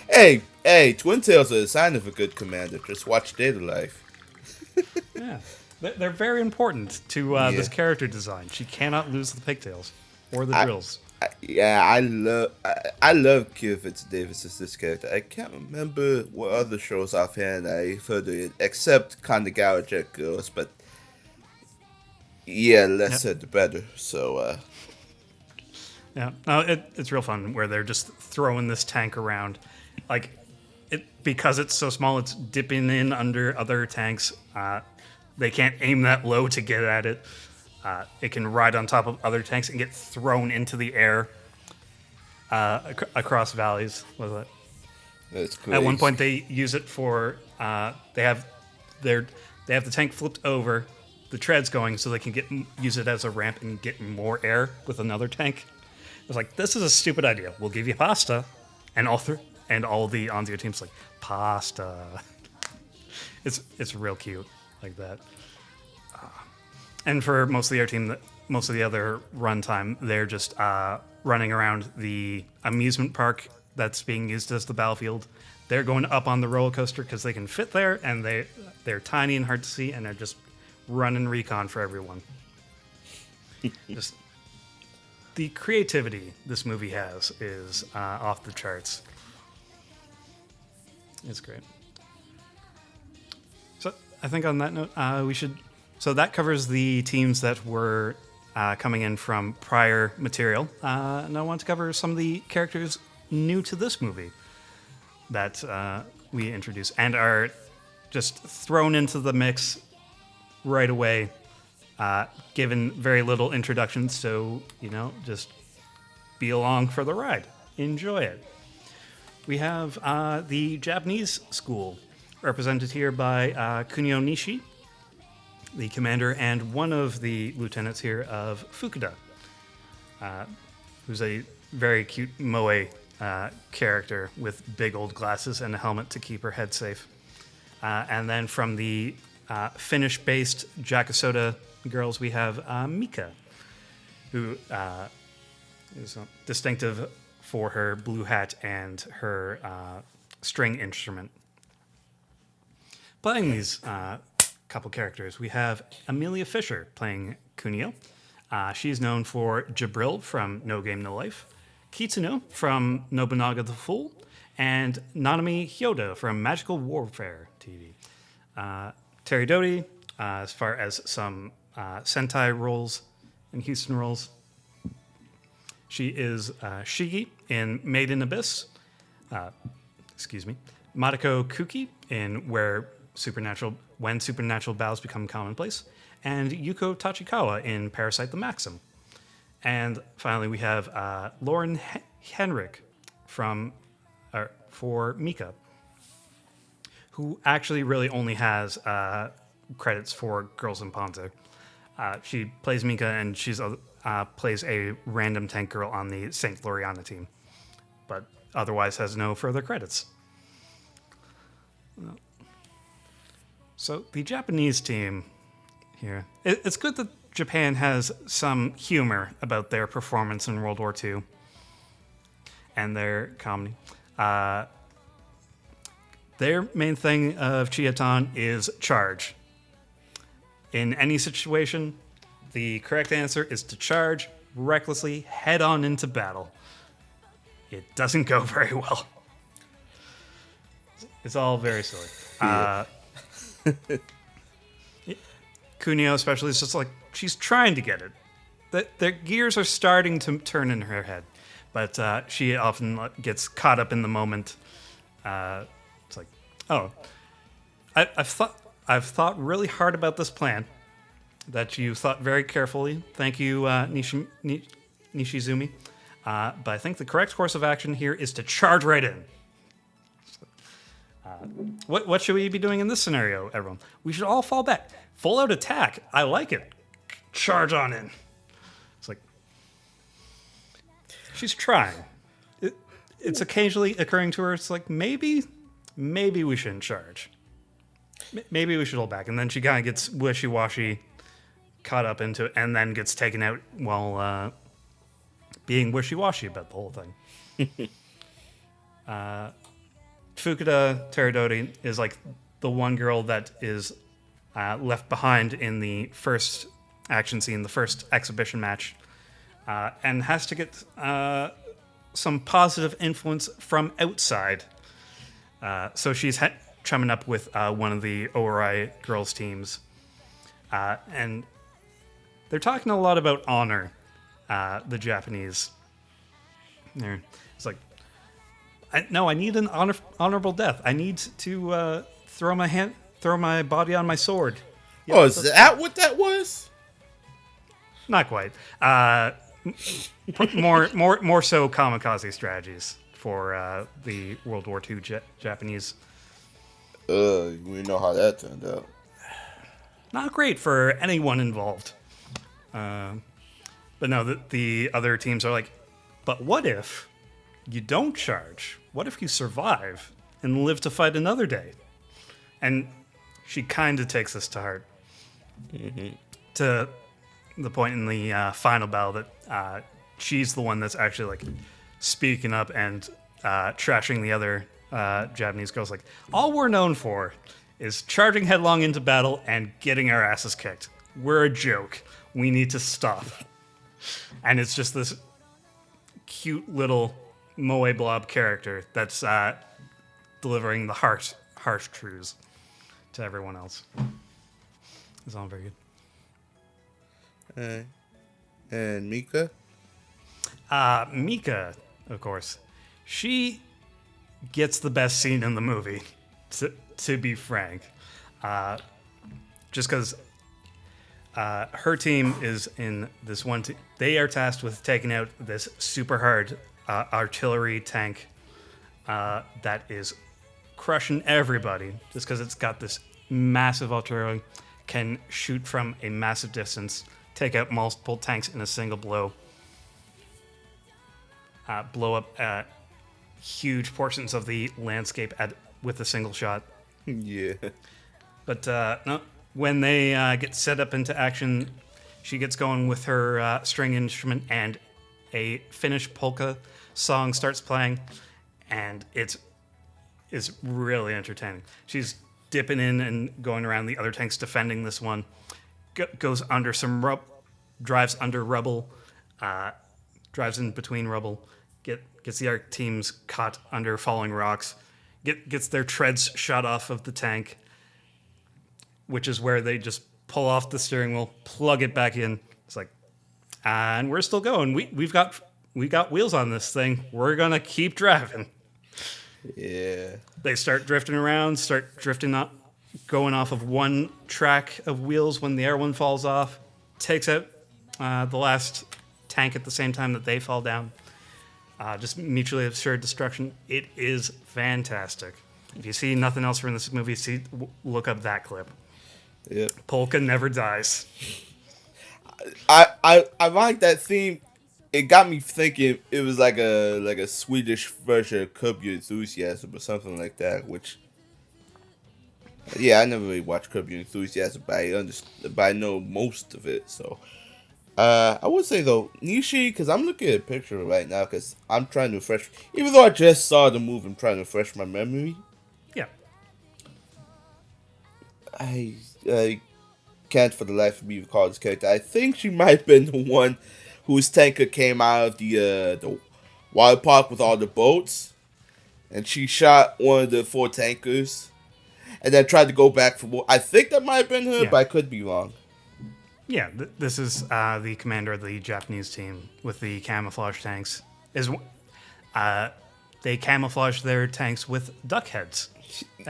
Hey, twin tails are a sign of a good commander. Just watch Data Life. Yeah, they're very important to this character design. She cannot lose the pigtails or the drills. I love Kira Vincent Davis as this character. I can't remember what other shows offhand I've heard of it, except Kanagawa Jet Girls, but yeah, less said the better. So, yeah, no, it's real fun where they're just throwing this tank around, like because it's so small, it's dipping in under other tanks. They can't aim that low to get at it. It can ride on top of other tanks and get thrown into the air across valleys. What was that? That's crazy. At one point, they use it for they have the tank flipped over, the treads going, so they can use it as a ramp and get more air with another tank. I was like, this is a stupid idea. We'll give you pasta, and all the Anzio teams like pasta. It's real cute like that. And for most of the other runtime, they're just running around the amusement park that's being used as the battlefield. They're going up on the roller coaster because they can fit there, and they're tiny and hard to see, and they're just running recon for everyone. Just the creativity this movie has is off the charts. It's great. So I think on that note, we should. So that covers the teams that were coming in from prior material. And I want to cover some of the characters new to this movie that we introduce and are just thrown into the mix right away, given very little introduction. So, just be along for the ride. Enjoy it. We have the Japanese school, represented here by Kunio Nishi, the commander, and one of the lieutenants here of Fukuda, who's a very cute moe character with big old glasses and a helmet to keep her head safe. And then from the Finnish-based Jakusoda girls, we have Mika, who is distinctive for her blue hat and her string instrument. Playing these couple characters, we have Amelia Fisher playing Kunio. She's known for Jabril from No Game No Life, Kitsuno from Nobunaga the Fool, and Nanami Hyoda from Magical Warfare TV. Teridoti, as far as some Sentai roles and Houston roles, she is Shigi in Made in Abyss. Madako Kuki in When Supernatural Battles Become Commonplace, and Yuko Tachikawa in Parasite the Maxim. And finally, we have Lauren Henrik for Mika, who actually really only has credits for Girls in Panzer. She plays Mika, and she's plays a random tank girl on the Saint Floriana team, but otherwise has no further credits. So the Japanese team here, it's good that Japan has some humor about their performance in World War II and their comedy. Their main thing of Chiatan is charge. In any situation, the correct answer is to charge recklessly head on into battle. It doesn't go very well. It's all very silly. Kunio especially is just like, she's trying to get it. The gears are starting to turn in her head, but she often gets caught up in the moment. It's like, oh, I've thought really hard about this plan that you thought very carefully. Thank you, Nishizumi. But I think the correct course of action here is to charge right in. What should we be doing in this scenario, everyone? We should all fall back. Full out attack. I like it. Charge on in. It's like, she's trying. It's occasionally occurring to her. It's like, maybe we shouldn't charge. Maybe we should hold back. And then she kind of gets wishy-washy, caught up into it, and then gets taken out while being wishy-washy about the whole thing. Fukuda Teridoti is like the one girl that is left behind in the first action scene, the first exhibition match, and has to get some positive influence from outside. So she's chumming up with one of the ORI girls' teams, and they're talking a lot about honor, the Japanese. It's like, I need an honorable death. I need to throw my body on my sword. Yep, is that what that was? Not quite. More so kamikaze strategies for the World War II Japanese. We know how that turned out. Not great for anyone involved. But no, the other teams are like, but what if you don't charge? What if you survive and live to fight another day? And she kind of takes this to heart. Mm-hmm. To the point in the final battle that she's the one that's actually like speaking up and trashing the other Japanese girls. Like, all we're known for is charging headlong into battle and getting our asses kicked. We're a joke. We need to stop. And it's just this cute little Moe Blob character that's delivering the harsh truths to everyone else. It's all very good. And Mika? Mika, of course. She gets the best scene in the movie, to be frank. Just because her team is in this one... they are tasked with taking out this super hard artillery tank that is crushing everybody. Just because it's got this massive artillery, can shoot from a massive distance, take out multiple tanks in a single blow, blow up huge portions of the landscape with a single shot. Yeah. But no, when they get set up into action, she gets going with her string instrument, and a Finnish polka song starts playing, and it's really entertaining. She's dipping in and going around the other tanks defending this one, goes under some drives under rubble, drives in between rubble, gets the ARC teams caught under falling rocks, gets their treads shot off of the tank, which is where they just pull off the steering wheel, plug it back in. It's like, and we're still going. We got wheels on this thing. We're gonna keep driving. Yeah. They start drifting around, going off of one track of wheels when the air one falls off, takes out the last tank at the same time that they fall down. Just mutually assured destruction. It is fantastic. If you see nothing else from this movie, look up that clip. Yep. Polka never dies. I like that theme. It got me thinking it was like a Swedish version of Curb Your Enthusiasm or something like that. Which, yeah, I never really watched Curb Your Enthusiasm, but I know most of it. So, I would say though Nishi, because I'm looking at a picture right now because I'm trying to refresh. Even though I just saw the movie, I'm trying to refresh my memory. Yeah. I can't for the life of me recall this character. I think she might have been the one whose tanker came out of the water park with all the boats, and she shot one of the 4 tankers, and then tried to go back for more. I think that might have been her, but I could be wrong. Yeah, this is the commander of the Japanese team with the camouflage tanks. They camouflage their tanks with duck heads.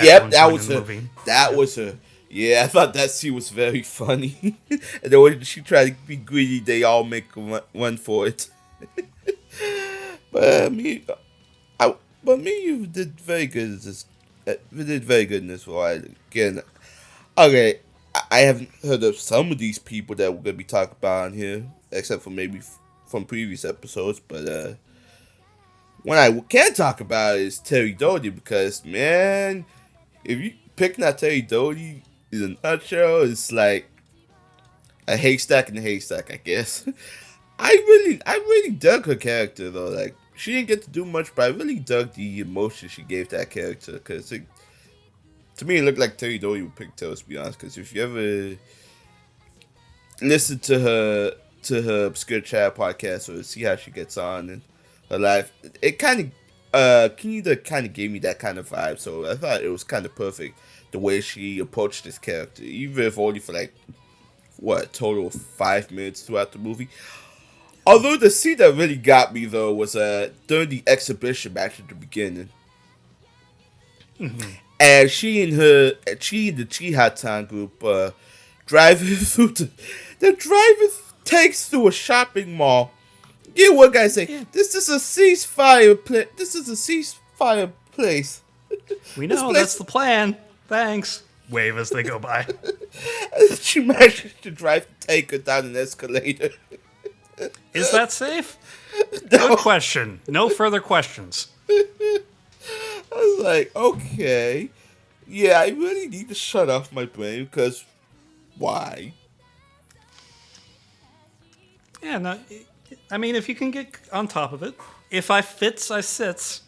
Yep, that was her. That was her. Yeah, I thought that scene was very funny. And then when she tried to be greedy, they all make a run for it. But you did very good at this. You did very good in this role. Again, okay, I haven't heard of some of these people that we're gonna be talking about on here, except for maybe from previous episodes. But one I can talk about is Terry Doty, because man, if you picking out Terry Doty in a nutshell, it's like a haystack in a haystack, I guess. I really dug her character though. Like, she didn't get to do much, but I really dug the emotion she gave that character, because to me it looked like Terry Doty would pick Tails, to be honest. Because if you ever listen to her obscure chat podcast or see how she gets on in her life, it kind of kind of gave me that kind of vibe. So I thought it was kind of perfect the way she approached this character, even if only for like a total of 5 minutes throughout the movie. Although the scene that really got me though was during the exhibition match at the beginning, and she and the Chihatan group driving through they're driving tanks through a shopping mall. Yeah, one guy say, yeah, "This is a ceasefire place. This is a ceasefire place." We know that's the plan. Thanks. Wave as they go by. She managed to drive the tanker down an escalator. Is that safe? No. Good question. No further questions. I was like, okay. Yeah, I really need to shut off my brain, because why? Yeah, no, I mean, if you can get on top of it. If I fits, I sits.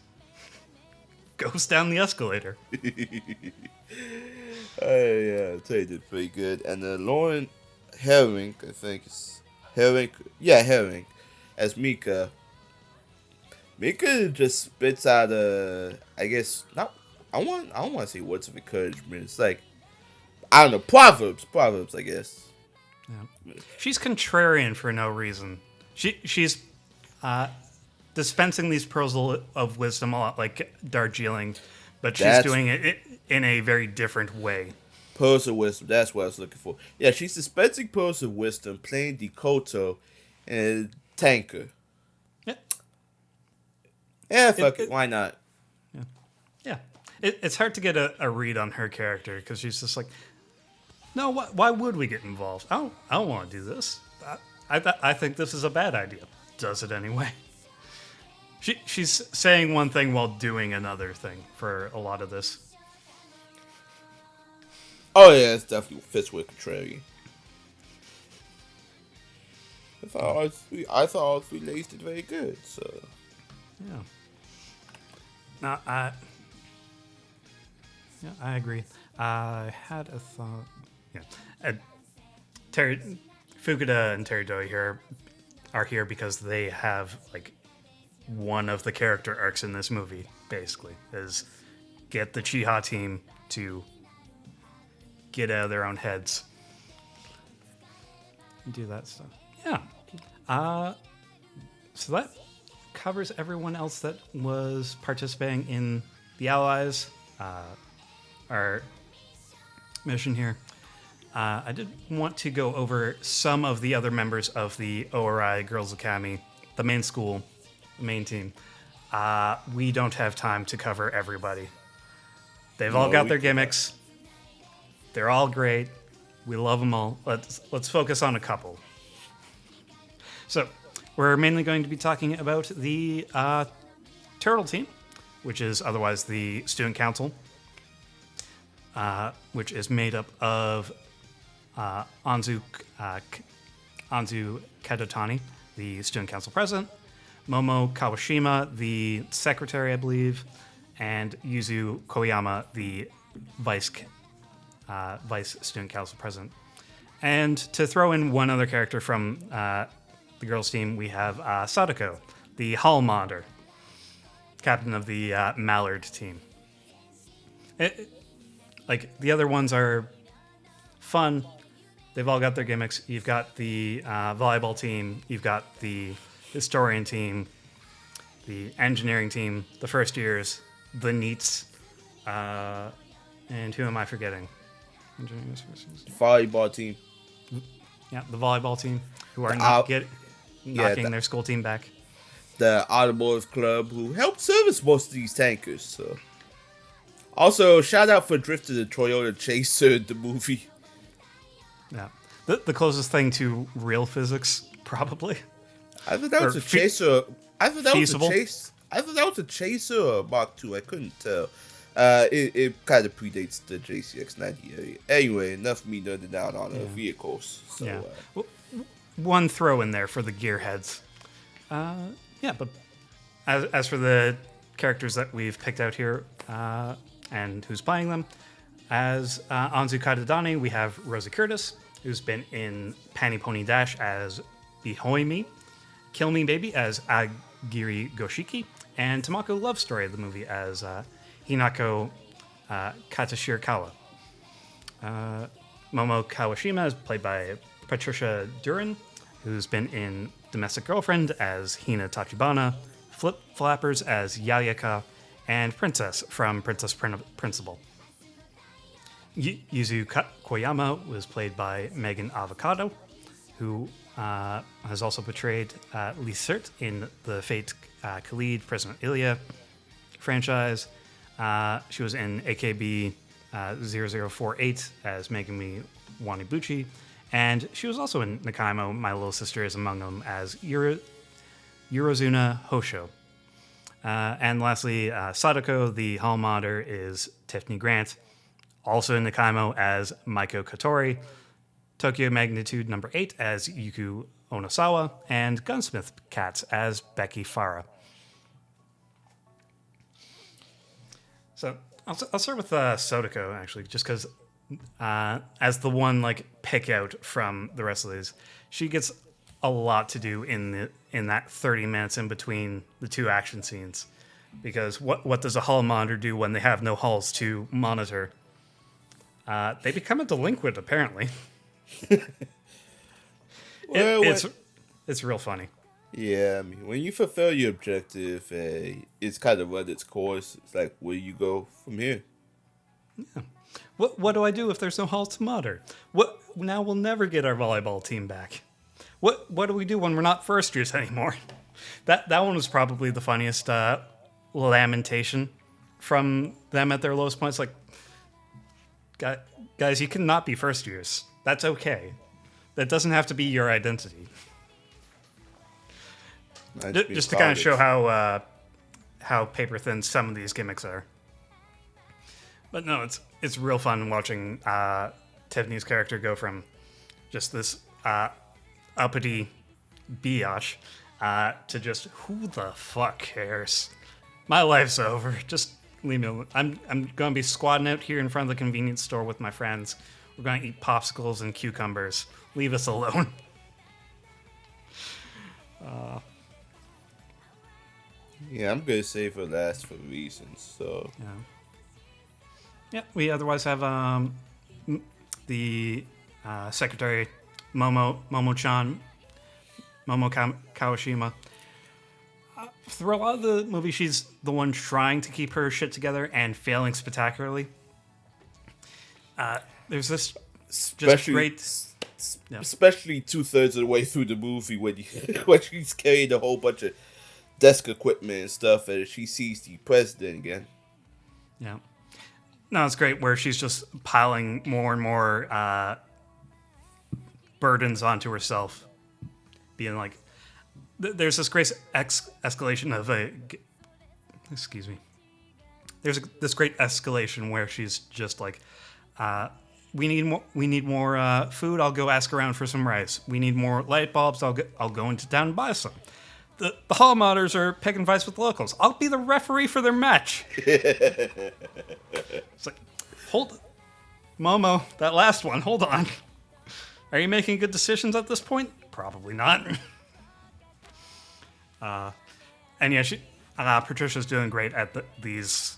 Goes down the escalator. Yeah, I'll tell you, did pretty good. And Lauren Herring, I think it's Herring. Yeah, Herring, as Mika. Mika just spits out I guess not. I don't want to say words of encouragement. It's like, I don't know, proverbs, I guess. Yeah. She's contrarian for no reason. She's dispensing these pearls of wisdom a lot like Darjeeling, but she's doing it in a very different way. Pearls of wisdom, that's what I was looking for. Yeah, she's dispensing pearls of wisdom, playing the ChouCho and tanker. Yeah. Yeah, fuck it, why not? Yeah. It's hard to get a read on her character, because she's just like, no, why would we get involved? I don't want to do this. I think this is a bad idea. Does it anyway. She's saying one thing while doing another thing for a lot of this. Oh yeah, it's definitely fits with contrarian. I thought all three ladies did very good. So Yeah. No, I agree. I had a thought. Yeah. Fukuda and Teridoi here are here because they have like one of the character arcs in this movie. Basically, is get the Chiha team to get out of their own heads and do that stuff. Yeah. So that covers everyone else that was participating in the Allies, our mission here. I did want to go over some of the other members of the ORI Girls Academy, the main school, the main team. We don't have time to cover everybody. They've all got their gimmicks. They're all great. We love them all. Let's focus on a couple. So, we're mainly going to be talking about the Turtle Team, which is otherwise the Student Council, which is made up of Anzu Kadotani, the Student Council President, Momo Kawashima, the Secretary, I believe, and Yuzu Koyama, the Vice Student Council President. And to throw in one other character from the girls' team, we have Sadako, the Hall Monitor, captain of the Mallard team. Like, the other ones are fun. They've all got their gimmicks. You've got the volleyball team. You've got the historian team, the engineering team, the first years, the NEETs, and who am I forgetting? Volleyball team. Yeah, the volleyball team, who are knocking their school team back. The automotive club, who helped service most of these tankers. So, also shout out for drifting the Toyota Chaser in the movie. Yeah, the closest thing to real physics, probably. I thought that was a Chaser. I thought that feasible. was a Chaser. I thought that was a Chaser or a Mark II. I couldn't tell. It kind of predates the JCX-90. Anyway, enough of me nerding out on vehicles. So, yeah. One throw in there for the gearheads. But as for the characters that we've picked out here and who's playing them, as Anzu Kadadani, we have Rosie Curtis, who's been in Panny Pony Dash as Bihoimi, Kill Me Baby as Agiri Goshiki, and Tamako Love Story, the movie, as Hinako Katashirikawa. Momo Kawashima is played by Patricia Duran, who's been in Domestic Girlfriend as Hina Tachibana, Flip Flappers as Yayaka, and Princess from Princess Principal. Yuzu Koyama was played by Megan Avocado, who has also portrayed Lisert in the Fate Khalid President Ilya franchise. She was in AKB 0048 as Megumi Wanibuchi, and she was also in Nakaimo, My Little Sister is Among Them, as Yorozuna Hosho. And lastly, Sadako, the hall monitor, is Tiffany Grant, also in Nakaimo as Maiko Katori, Tokyo Magnitude number 8 as Yuku Onosawa, and Gunsmith Cats as Becky Farah. So I'll start with Sodako, actually, just because as the one pick out from the rest of these, she gets a lot to do in that 30 minutes in between the two action scenes. Because what does a hall monitor do when they have no halls to monitor? They become a delinquent, apparently. It's real funny. Yeah, I mean, when you fulfill your objective, it's kind of run its course. It's like, where you go from here? Yeah. What do I do if there's no halls to monitor? Now we'll never get our volleyball team back. What do we do when we're not first years anymore? That one was probably the funniest lamentation from them at their lowest points. Like, guys, you cannot be first years. That's okay. That doesn't have to be your identity. Just to kind of show how paper thin some of these gimmicks are. But no, it's real fun watching Tiffany's character go from just this uppity biatch to just who the fuck cares? My life's over. Just leave me alone. I'm gonna be squatting out here in front of the convenience store with my friends. We're gonna eat popsicles and cucumbers. Leave us alone. Yeah, I'm gonna save her last for reasons. So Yeah, we otherwise have the secretary Momo-chan, Kawashima. Through a lot of the movie, she's the one trying to keep her shit together and failing spectacularly. There's this just great... Especially 2/3 of the way through the movie when she's carrying a whole bunch of desk equipment and stuff and she sees the president again. Yeah. No, it's great where she's just piling more and more burdens onto herself. Being like, there's this great escalation of excuse me. There's this great escalation where she's just like, we need more food. I'll go ask around for some rice. We need more light bulbs. I'll go into town and buy some. The hall modders are picking fights with the locals. I'll be the referee for their match. It's like, Momo, that last one, hold on. Are you making good decisions at this point? Probably not. And yeah, Patricia's doing great at these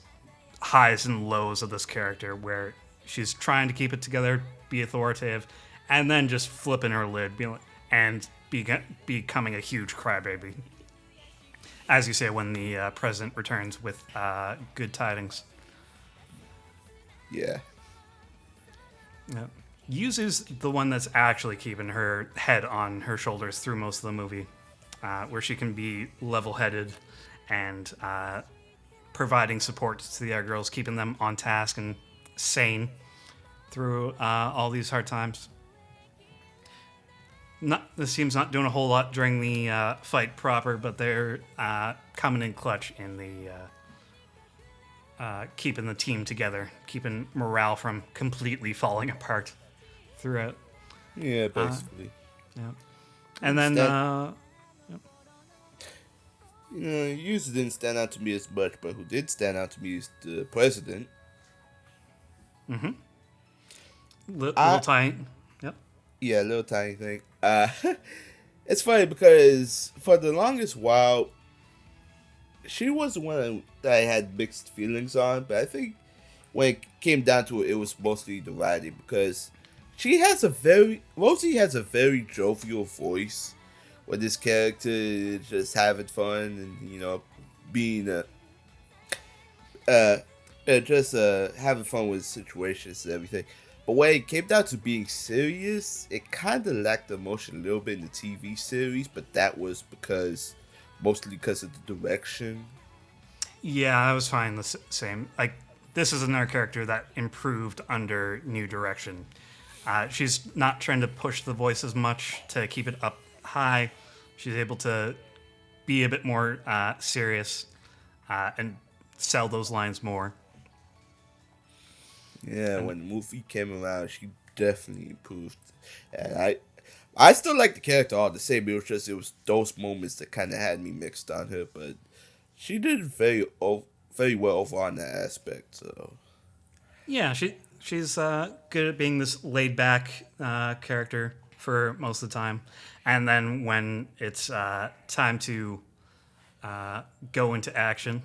highs and lows of this character where she's trying to keep it together, be authoritative, and then just flipping her lid and becoming a huge crybaby. As you say, when the president returns with good tidings. Yeah. Yuzu's the one that's actually keeping her head on her shoulders through most of the movie, where she can be level-headed and providing support to the other girls, keeping them on task and sane through all these hard times. This team's not doing a whole lot during the fight proper, but they're coming in clutch in the keeping the team together, keeping morale from completely falling apart throughout. Yeah, basically. Yeah. And then... Yuzu didn't stand out to me as much, but who did stand out to me is the president. Mm-hmm. Little tiny... Yep. Yeah, little tiny thing. It's funny because for the longest while, she was the one that I had mixed feelings on, but I think when it came down to it, it was mostly the writing because Rosie has a very jovial voice with this character just having fun and, being having fun with situations and everything. But when it came down to being serious, it kind of lacked emotion a little bit in the TV series, but that was mostly because of the direction. Yeah, I was fine the same. Like, this is another character that improved under new direction. She's not trying to push the voice as much to keep it up high. She's able to be a bit more serious and sell those lines more. Yeah, when the movie came around, she definitely improved. And I still like the character all the same. It was those moments that kind of had me mixed on her, but she did very well over on that aspect. So yeah, she's good at being this laid back character for most of the time, and then when it's time to go into action,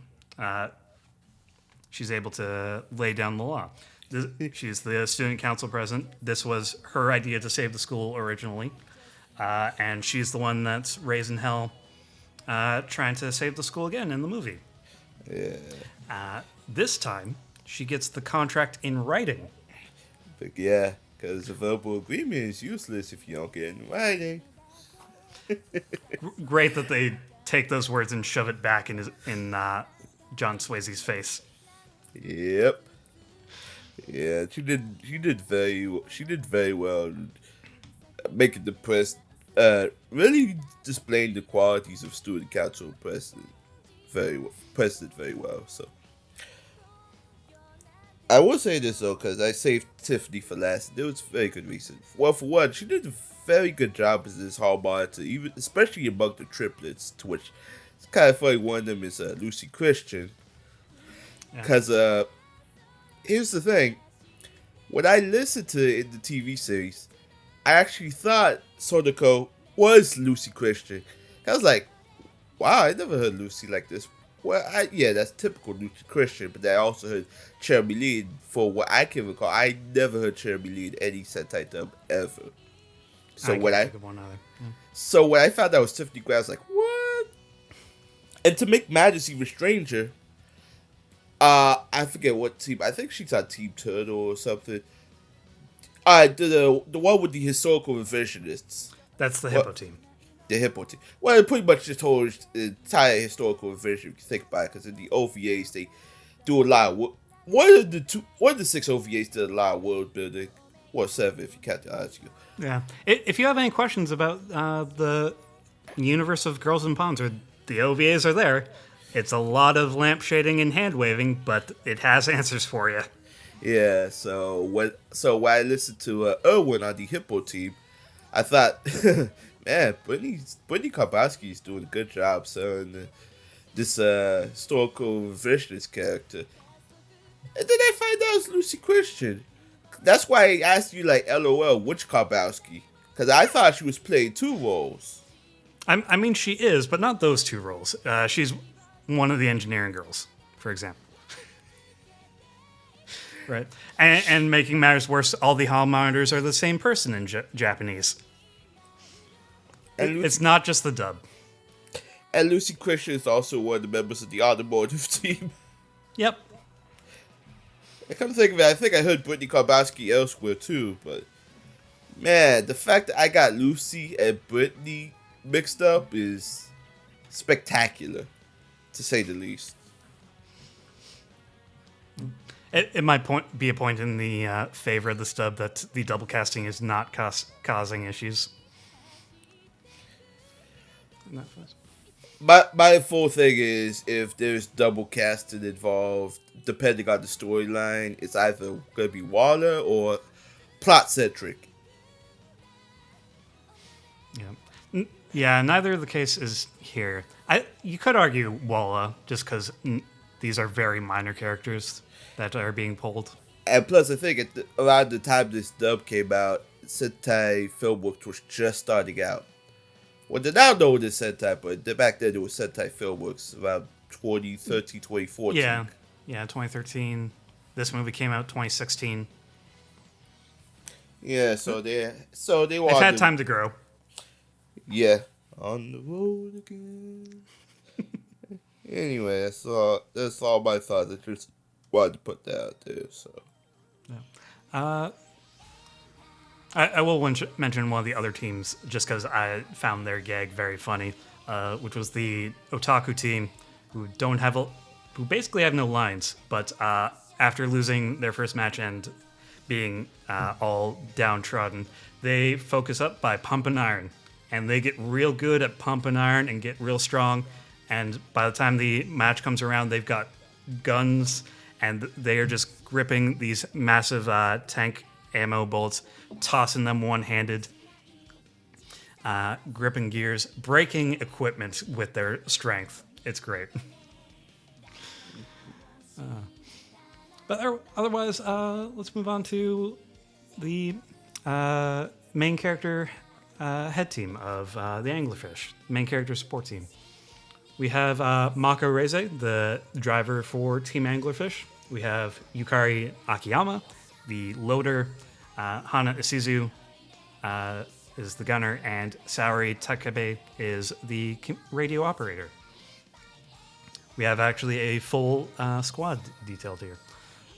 she's able to lay down the law. She's the student council president. This was her idea to save the school originally, and she's the one that's raising hell, trying to save the school again in the movie. Yeah. This time, she gets the contract in writing. But yeah, because a verbal agreement is useless if you don't get it in writing. Great that they take those words and shove it back in John Swayze's face. Yep. Yeah, she did very well making the press really displaying the qualities of student council president very well. So I will say this though, because I saved Tiffany for last. There was a very good reason. Well, for one, she did a very good job as this hall monitor, even especially among the triplets. To which it's kind of funny. One of them is Lucy Christian, because here's the thing: when I listened to it in the TV series, I actually thought Sodako was Lucy Christian. I was like, wow, I never heard Lucy like this. Well, yeah, that's typical Lucy Christian, but I also heard Cherry Lee. And for what I can recall, I never heard Cherry Lee in any Sentai dub ever. So when I found out it was Tiffany Gray, I was like, what? And to make matters even stranger, I forget what team. I think she's on Team Turtle or something. The one with the historical revisionists. That's the Hippo team. The Hippo team. Well, it pretty much just told the entire historical revision, if you think about it, because in the OVAs, they do a lot of work. One of the 6 OVAs did a lot of world building. Or 7, if you count the odds. Yeah. If you have any questions about the universe of Girls and Panzer, the OVAs are there. It's a lot of lamp shading and hand waving, but it has answers for you. Yeah, so when I listened to Erwin on the Hippo team, I thought, man, Brittany Karbowski is doing a good job selling this historical revisionist character. And then I find out it's Lucy Christian. That's why I asked you, like, LOL, which Karbowski? Because I thought she was playing 2 roles. I mean, she is, but not those 2 roles. She's one of the engineering girls, for example. Right. And making matters worse, all the hall monitors are the same person in Japanese. It's not just the dub. And Lucy Christian is also one of the members of the automotive team. Yep. I come to think of it, I think I heard Brittany Karbowski elsewhere too, but man, the fact that I got Lucy and Brittany mixed up is spectacular, to say the least. It might be a point in the favor of the stub that the double casting is not causing issues. My full thing is, if there's double casting involved, depending on the storyline, it's either going to be Waller or plot-centric. Yeah. Yeah, neither of the case is here. You could argue Walla, just because these are very minor characters that are being pulled. And plus, I think around the time this dub came out, Sentai Filmworks was just starting out. Well, they're now known as Sentai, but back then it was Sentai Filmworks, around 2013, 2014. Yeah, 2013. This movie came out 2016. Yeah, so they They've had time to grow. Yeah, on the road again. Anyway, that's all my thoughts. I just wanted to put that out there. So, yeah. I will mention one of the other teams just because I found their gag very funny, which was the Otaku team, who basically have no lines, but after losing their first match and being all downtrodden, they focus up by pumping iron, and they get real good at pumping iron and get real strong. And by the time the match comes around, they've got guns, and they are just gripping these massive tank ammo bolts, tossing them one-handed, gripping gears, breaking equipment with their strength. It's great. But otherwise, let's move on to the main character head team of the Anglerfish, main character support team. We have Mako Reize, the driver for Team Anglerfish. We have Yukari Akiyama, the loader. Hana Isizu is the gunner, and Saori Takebe is the radio operator. We have actually a full squad detailed here.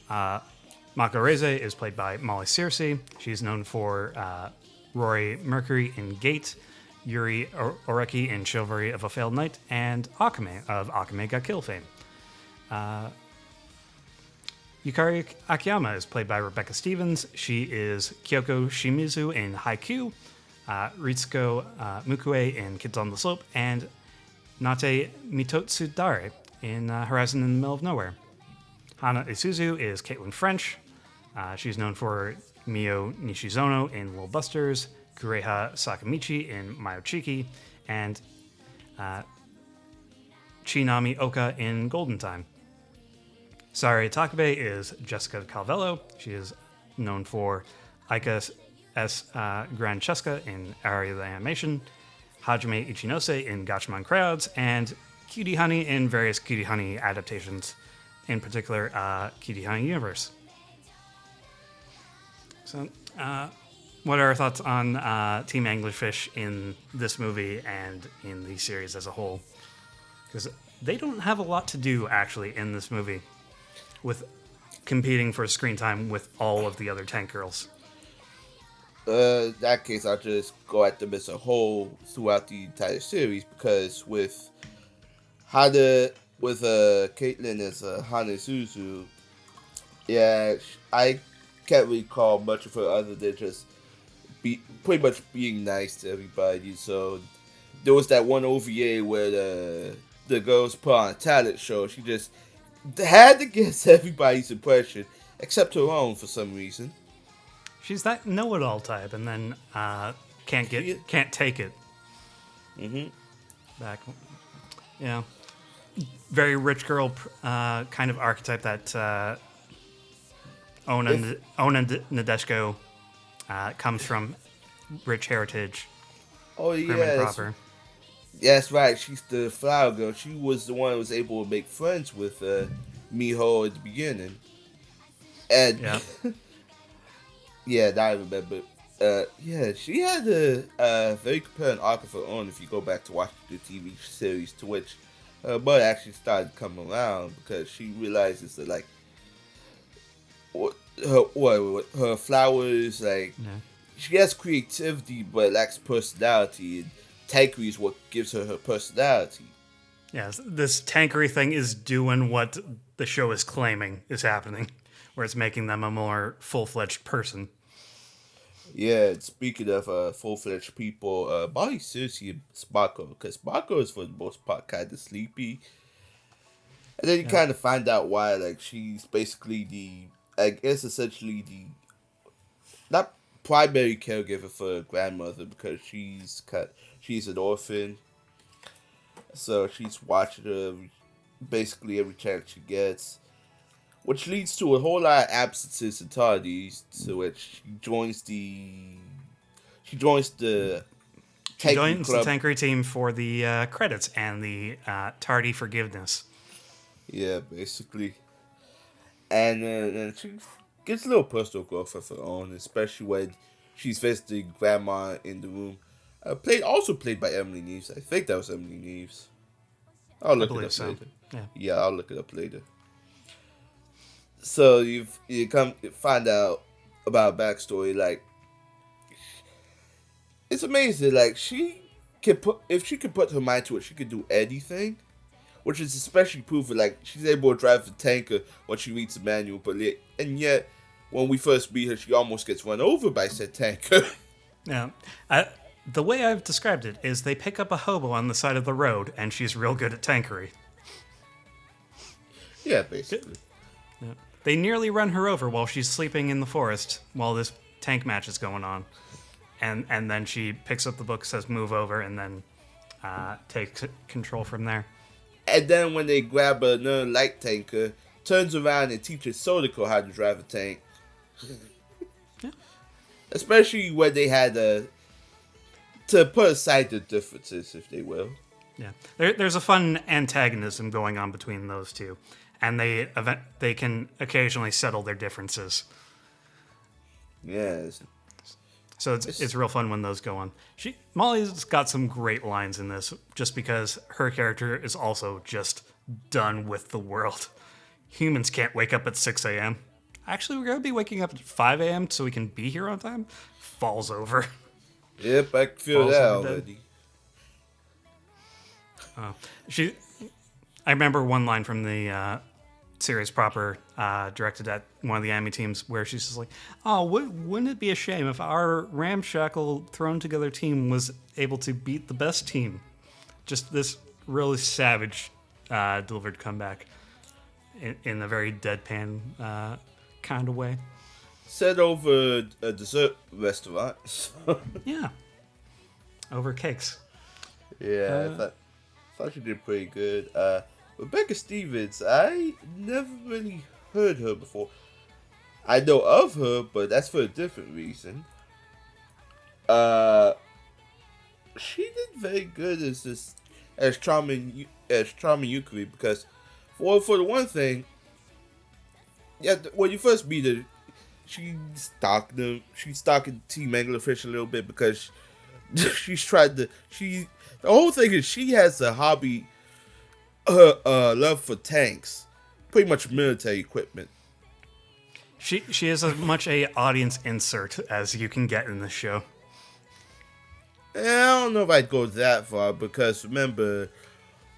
Mako Reize is played by Molly Searcy. She's known for Rory Mercury in Gate, Yuri Oreki in Chivalry of a Failed Knight, and Akame of Akame Ga Kill fame. Yukari Akiyama is played by Rebecca Stevens. She is Kyoko Shimizu in Haikyuu, Ritsuko Mukue in Kids on the Slope, and Nate Mitotsudare in Horizon in the Middle of Nowhere. Hana Isuzu is Caitlin French. She's known for Mio Nishizono in Little Busters, Kureha Sakamichi in Mayochiki, and Chinami Oka in Golden Time. Sari Takabe is Jessica Calvello. She is known for Aika S. Grancheska in Area of the Animation, Hajime Ichinose in Gatchaman Crowds, and Cutie Honey in various Cutie Honey adaptations, in particular Cutie Honey Universe. So, what are our thoughts on Team Anglerfish in this movie and in the series as a whole? Because they don't have a lot to do, actually, in this movie, with competing for screen time with all of the other tank girls. In that case, I'll just go at them as a whole throughout the entire series, because with Caitlin as Hana Suzu, yeah, I can't recall much of her other than just pretty much being nice to everybody. So there was that one OVA where the girls put on a talent show. She just had to guess everybody's impression, except her own for some reason. She's that know-it-all type, and then can't take it. Mm-hmm. Back, yeah, very rich girl kind of archetype that Ona Nadeshko comes from, rich heritage. Oh yeah, prim and proper. That's right. She's the flower girl. She was the one who was able to make friends with Miho at the beginning, and. Yeah. Yeah, that I remember. Yeah, she had a very compelling arc of her own if you go back to watch the TV series, to which her mother actually started to come around, because she realizes that, like, her flowers, like, she has creativity but lacks personality, and Tankery is what gives her personality. Yes, this Tankery thing is doing what the show is claiming is happening, where it's making them a more full-fledged person. Yeah, speaking of full-fledged people, Molly seriously Sparkle, because Sparkle is for the most part kind of sleepy. And then you kind of find out why, like, she's basically essentially the, not primary caregiver for her grandmother, because she's an orphan. So she's watching her basically every chance she gets. Which leads to a whole lot of absences and tardies, to which she joins the Tankery team for the credits and the tardy forgiveness. Yeah, basically. And she gets a little personal growth of her own, especially when she's visiting Grandma in the room. Played by Emily Neves. I think that was Emily Neves. I'll look it up later. Yeah, I'll look it up later. So you find out about a backstory. Like, it's amazing. Like, if she could put her mind to it, she could do anything, which is especially proven. Like, she's able to drive the tanker when she reads the manual, and yet when we first meet her, she almost gets run over by said tanker. Yeah, the way I've described it is they pick up a hobo on the side of the road, and she's real good at Tankery. Yeah, basically. Yeah. They nearly run her over while she's sleeping in the forest while this tank match is going on. And then she picks up the book, says move over, and then takes control from there. And then when they grab another light tanker, turns around and teaches Sodako how to drive a tank. Yeah. Especially when they had to put aside the differences, if they will. Yeah, there's a fun antagonism going on between those two. And they can occasionally settle their differences. Yes. So it's real fun when those go on. Molly's got some great lines in this, just because her character is also just done with the world. Humans can't wake up at 6 a.m. Actually, we're going to be waking up at 5 a.m. so we can be here on time. Falls over. Yep, I can feel that already. I remember one line from the series proper, directed at one of the anime teams, where she's just like, "Oh, wouldn't it be a shame if our ramshackle thrown together team was able to beat the best team?" Just this really savage delivered comeback. in a very deadpan kind of way. Set over a dessert restaurant. Yeah. Over cakes. Yeah, I thought she did pretty good. Rebecca Stevens, I never really heard her before. I know of her, but that's for a different reason. She did very good as charming Yukari, because for the one thing, yeah, when you first meet her, she's stalking Team Anglerfish a little bit because the whole thing is she has a hobby, her love for tanks, pretty much military equipment. She is as much a audience insert as you can get in this show. I don't know if I'd go that far, because remember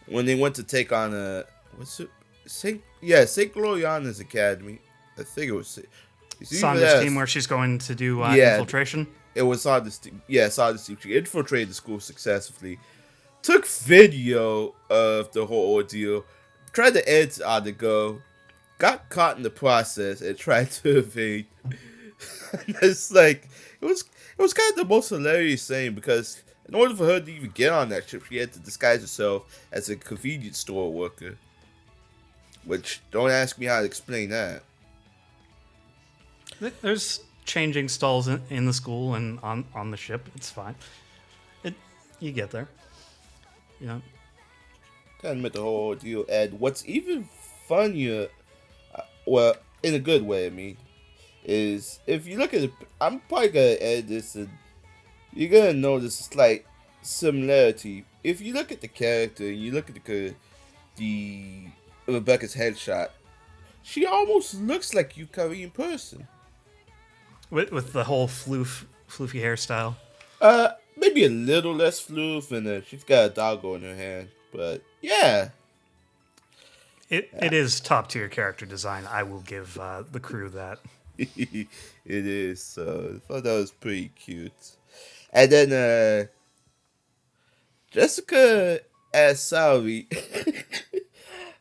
when they went to take on St. Gloriana's Academy, I think it was Sandra's team, where she's going to do infiltration. It was Sandra's team. Yeah, Sandra's team. She infiltrated the school successfully, took video of the whole ordeal, tried to edit on the go, got caught in the process, and tried to evade. It's like it was kind of the most hilarious thing, because in order for her to even get on that ship, she had to disguise herself as a convenience store worker. Which, don't ask me how to explain that. There's changing stalls in the school and on the ship. It's fine. You get there. Yeah. Kind of met the whole deal. And what's even funnier, well, in a good way, I mean, is if you look at it, I'm probably gonna edit this, and you're gonna notice a slight similarity. If you look at the character and you look at the Rebecca's headshot, she almost looks like Yukari in person. With the whole floofy hairstyle. Maybe a little less floof, and she's got a doggo in her hand. But yeah, it is top tier character design. I will give the crew that. It is. So I thought that was pretty cute. And then Jessica as Sari.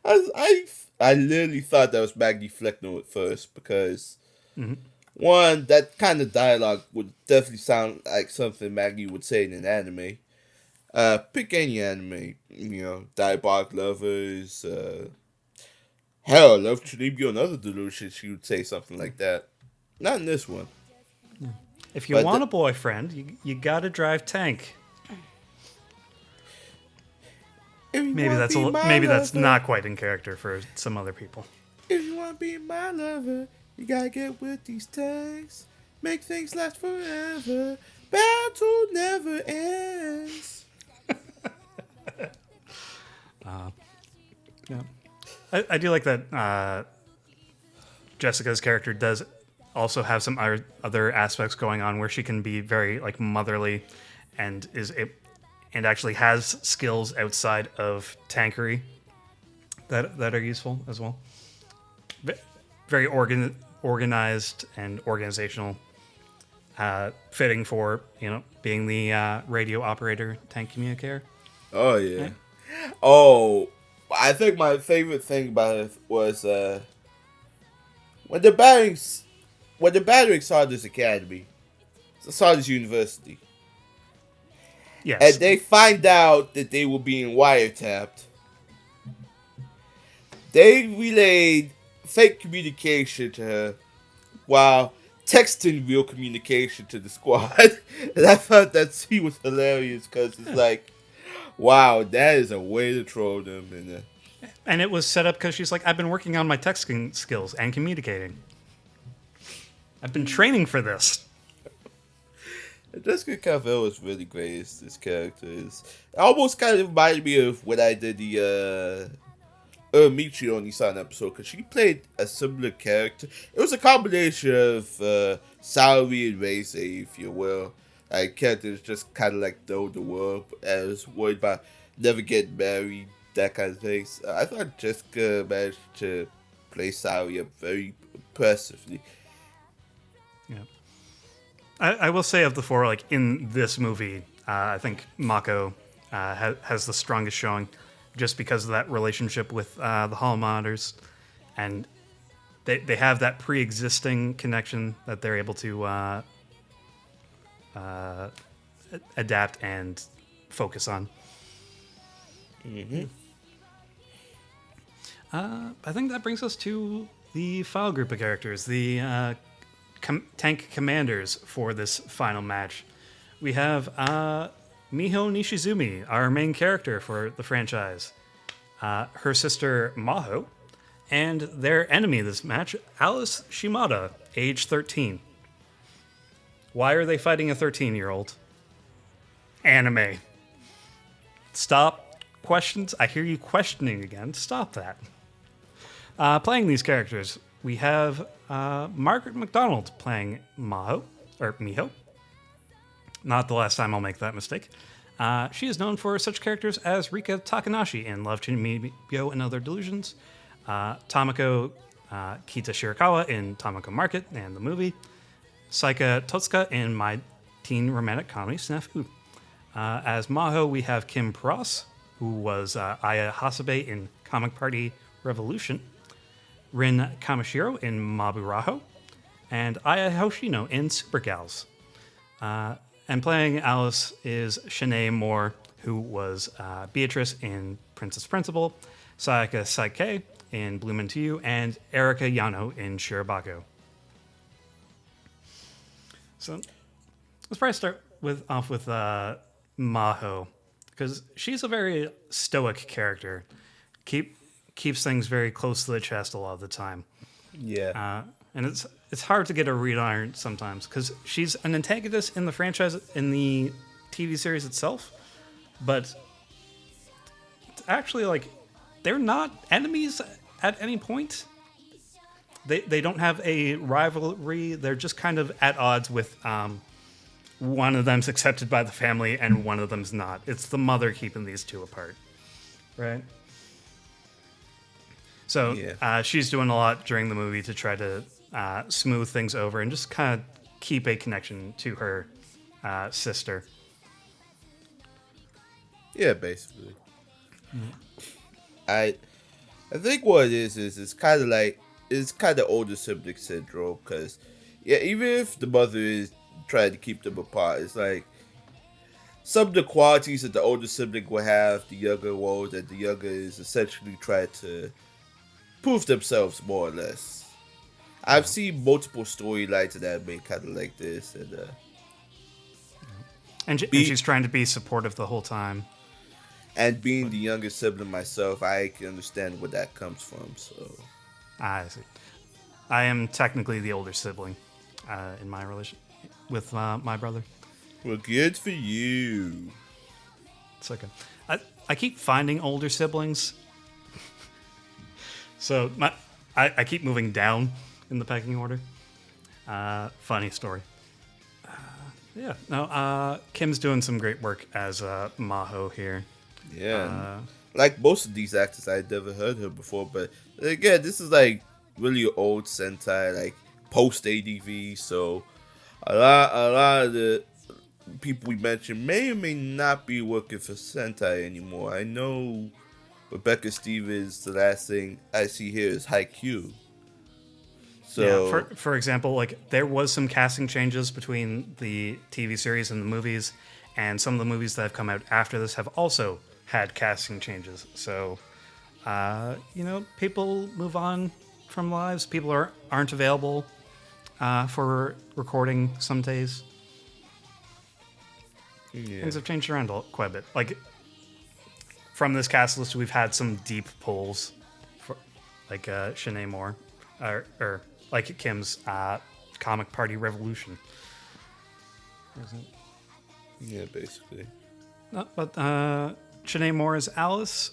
I literally thought that was Maggie Fleckner at first, because one, that kind of dialogue would definitely sound like something Maggie would say in an anime. Pick any anime, Diabolic Lovers, hell, Love Tribute and Other Delusions, she would say something like that. Not in this one. If you want a boyfriend, you gotta drive tank. Maybe that's not quite in character for some other people. If you want to be my lover, you gotta get with these tanks. Make things last forever. Battle never ends. Yeah, I do like that. Jessica's character does also have some other aspects going on where she can be very like motherly, and and actually has skills outside of Tankery that are useful as well. Very organized and organizational, fitting for being the radio operator tank communicator. Oh yeah. Oh, I think my favorite thing about it was when the battering Sardis Academy, Sardis University. Yes. And they find out that they were being wiretapped. They relayed fake communication to her while texting real communication to the squad. And I thought that scene was hilarious, because it's like, wow, that is a way to troll them. And it was set up because she's like, I've been working on my texting skills and communicating. I've been training for this. Jessica Carvel is really great as this character. It almost kind of reminded me of when I did the Michi on Nissan episode, because she played a similar character. It was a combination of Saori and Reise, if you will. Like, characters just kind of like know the world, and was worried about never getting married, that kind of thing. I thought Jessica managed to play Saori up very impressively. Yeah. I will say of the four, like in this movie, I think Mako has the strongest showing, just because of that relationship with the hall monitors, and they have that pre-existing connection that they're able to adapt and focus on. Mm-hmm. I think that brings us to the final group of characters, the tank commanders for this final match. We have Miho Nishizumi, our main character for the franchise, her sister Maho, and their enemy this match, Alice Shimada, age 13. Why are they fighting a 13-year-old? Anime. Stop. Questions. I hear you questioning again. Stop that. Playing these characters, we have Margaret McDonald playing Miho. Not the last time I'll make that mistake. She is known for such characters as Rika Takanashi in Love, Chimio, and Other Delusions, Tamako Kita Shirakawa in Tamako Market and the movie, Saika Totsuka in My Teen Romantic Comedy Snafu. As Maho, we have Kim Pross, who was Aya Hasabe in Comic Party Revolution, Rin Kamishiro in Maburaho, and Aya Hoshino in Super Gals. And playing Alice is Shanae Moore, who was Beatrice in Princess Principal, Sayaka Saike in Bloom Into You, and Erika Yano in Shirobako. So let's probably start off with Maho, because she's a very stoic character. Keeps things very close to the chest a lot of the time. Yeah. And it's hard to get a read on her sometimes, because she's an antagonist in the franchise, in the TV series itself, but it's actually, like, they're not enemies at any point. They don't have a rivalry. They're just kind of at odds with one of them's accepted by the family and one of them's not. It's the mother keeping these two apart, right? So she's doing a lot during the movie to try to smooth things over and just kind of keep a connection to her sister. Yeah, basically. I think what it is it's kind of older sibling syndrome, because even if the mother is trying to keep them apart, it's like some of the qualities that the older sibling will have, the younger won't, and the younger is essentially trying to prove themselves more or less. I've seen multiple storylines that have been kind of like this, and she's trying to be supportive the whole time. And being the younger sibling myself, I can understand where that comes from. So I see. I am technically the older sibling in my relation with my brother. Well, good for you. It's okay. I keep finding older siblings, so I keep moving down in the pecking order. Funny story. Kim's doing some great work as Maho here. Yeah, like most of these actors, I'd never heard her before. But again, this is like really old Sentai, like post ADV. So a lot of the people we mentioned may or may not be working for Sentai anymore. I know Rebecca Stevens, the last thing I see here is Haikyuu. So for example, like there was some casting changes between the TV series and the movies, and some of the movies that have come out after this have also had casting changes. So, people move on from lives. People aren't available for recording some days. Yeah. Things have changed around quite a bit. Like, from this cast list, we've had some deep pulls, for, like Shanae Moore, or like Kim's Comic Party Revolution. Yeah, basically. But Shanae Moore as Alice,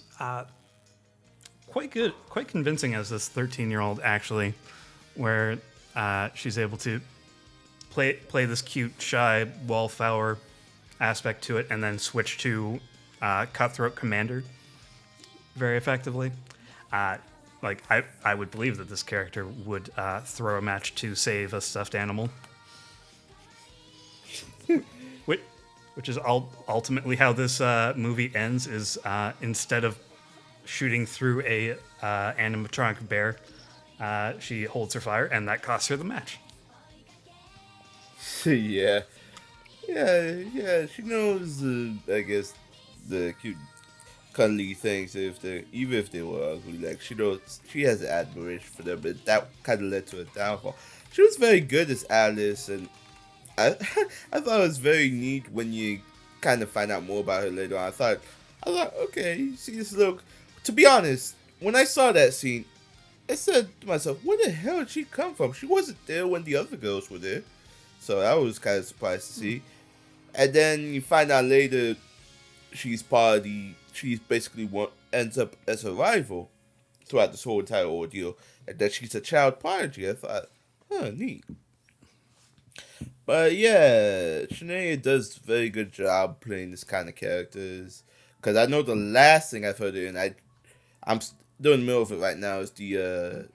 quite good, quite convincing as this 13-year-old, actually, where she's able to play this cute, shy wallflower aspect to it, and then switch to cutthroat commander very effectively. I would believe that this character would throw a match to save a stuffed animal. Which is ultimately how this movie ends, is instead of shooting through a animatronic bear, She holds her fire, and that costs her the match. Yeah. Yeah. She knows, I guess, the cute, cuddly things. Even if they were ugly, like she knows, she has admiration for them, but that kind of led to a downfall. She was very good as Alice, and I I thought it was very neat when you kind of find out more about her later on. I thought, okay, she's look. To be honest, when I saw that scene, I said to myself, where the hell did she come from? She wasn't there when the other girls were there. So I was kind of surprised to see. And then you find out later she's basically ends up as a rival throughout this whole entire ordeal. And that she's a child prodigy. I thought, neat. But yeah, Shanae does a very good job playing this kind of characters. Because I know the last thing I've heard her in, I'm still in the middle of it right now, is the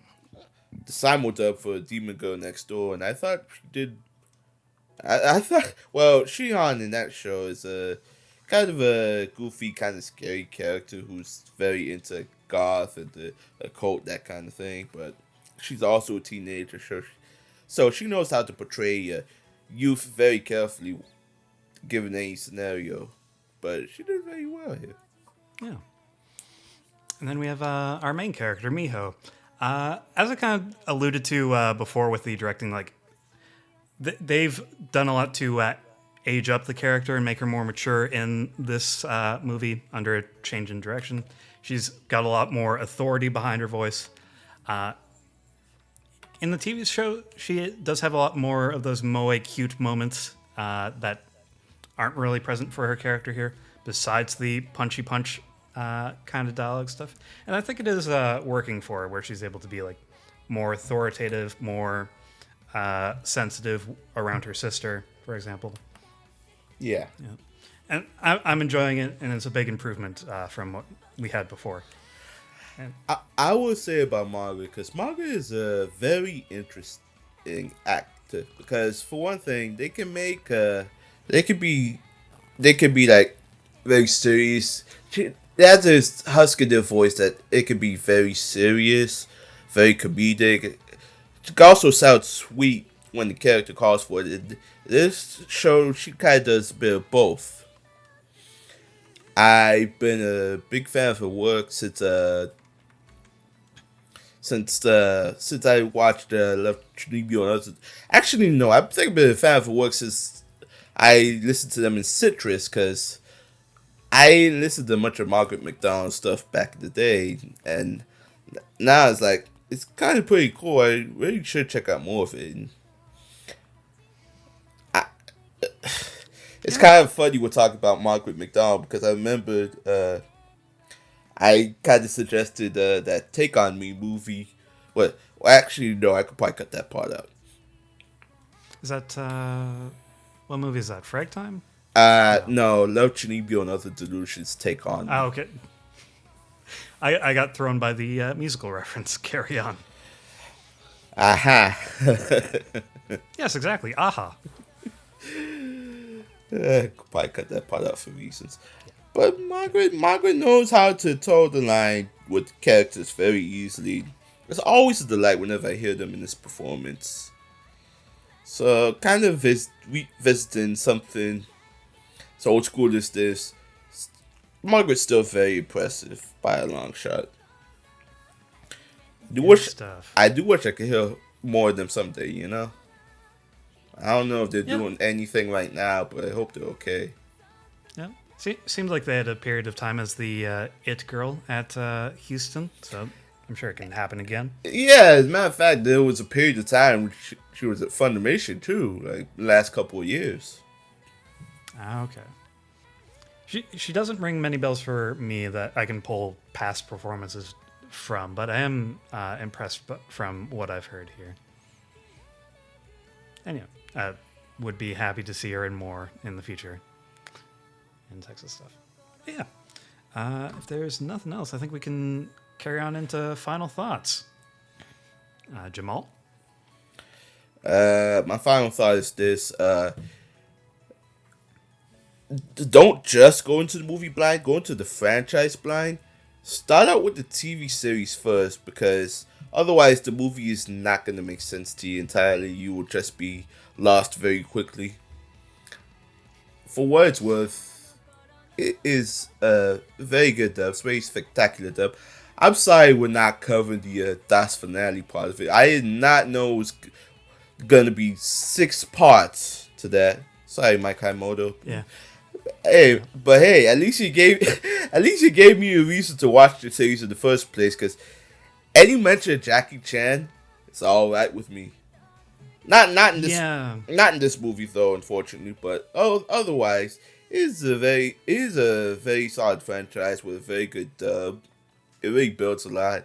simuldub for Demon Girl Next Door. And I thought she did... I thought, well, Shihan in that show is a kind of a goofy, kind of scary character who's very into goth and the occult, that kind of thing. But she's also a teenager, so she knows how to portray youth very carefully, given any scenario. But she did very well here. Yeah. And then we have our main character, Miho. As I kind of alluded to before with the directing, like, they've done a lot to age up the character and make her more mature in this movie under a change in direction. She's got a lot more authority behind her voice. In the TV show, she does have a lot more of those moe cute moments that aren't really present for her character here, besides the punchy punch kind of dialogue stuff. And I think it is working for her, where she's able to be like more authoritative, more sensitive around her sister, for example. Yeah. And I'm enjoying it, and it's a big improvement from what we had before. And I will say about Margaret, because Margaret is a very interesting actor. Because for one thing, they can be like very serious. She has this husky voice that it can be very serious, very comedic. It also sounds sweet when the character calls for it. This show, she kind of does a bit of both. I've been a big fan of her work since I watched Love Tribute on Others. Actually, no, I've been a fan of her work since I listened to them in Citrus, because I listened to much of Margaret McDonald's stuff back in the day, and now it's like, it's kind of pretty cool. I really should check out more of it. It's kind of funny we're talking about Margaret McDonald, because I remember I kind of suggested that Take On Me movie. Well, actually, no, I could probably cut that part out. is that what movie is that? Frag Time? No, Love Chinibyo and Other Delusions, Take On Me. Oh, okay. I got thrown by the musical reference. Carry on. Aha. Yes, exactly. Aha. Could probably cut that part out for reasons. But Margaret knows how to toe the line with characters very easily. It's always a delight whenever I hear them in this performance. So, kind of revisiting something so old school as this, Margaret's still very impressive by a long shot. I do wish I could hear more of them someday, you know? I don't know if they're doing anything right now, but I hope they're okay. Yeah. Seems like they had a period of time as the It Girl at Houston, so I'm sure it can happen again. Yeah, as a matter of fact, there was a period of time when she was at Funimation too, like the last couple of years. Ah, okay. She doesn't ring many bells for me that I can pull past performances from, but I am impressed from what I've heard here. Anyway, I would be happy to see her in more in the future in Texas stuff. But yeah. If there's nothing else, I think we can carry on into final thoughts. Jamal? My final thought is this. Don't just go into the movie blind, go into the franchise blind. Start out with the TV series first, because Otherwise, the movie is not going to make sense to you entirely. You will just be lost very quickly. For what it's worth, it is a very good dub. It's a very spectacular dub. I'm sorry we're not covering the Das finale part of it. I did not know it was going to be 6 parts to that. Sorry, Mike Himoto. Yeah. Hey, at least you gave me a reason to watch the series in the first place. Because any mention of Jackie Chan, it's all right with me. Not in this movie though, unfortunately. But otherwise, it is a very solid franchise with a very good dub. It really builds a lot.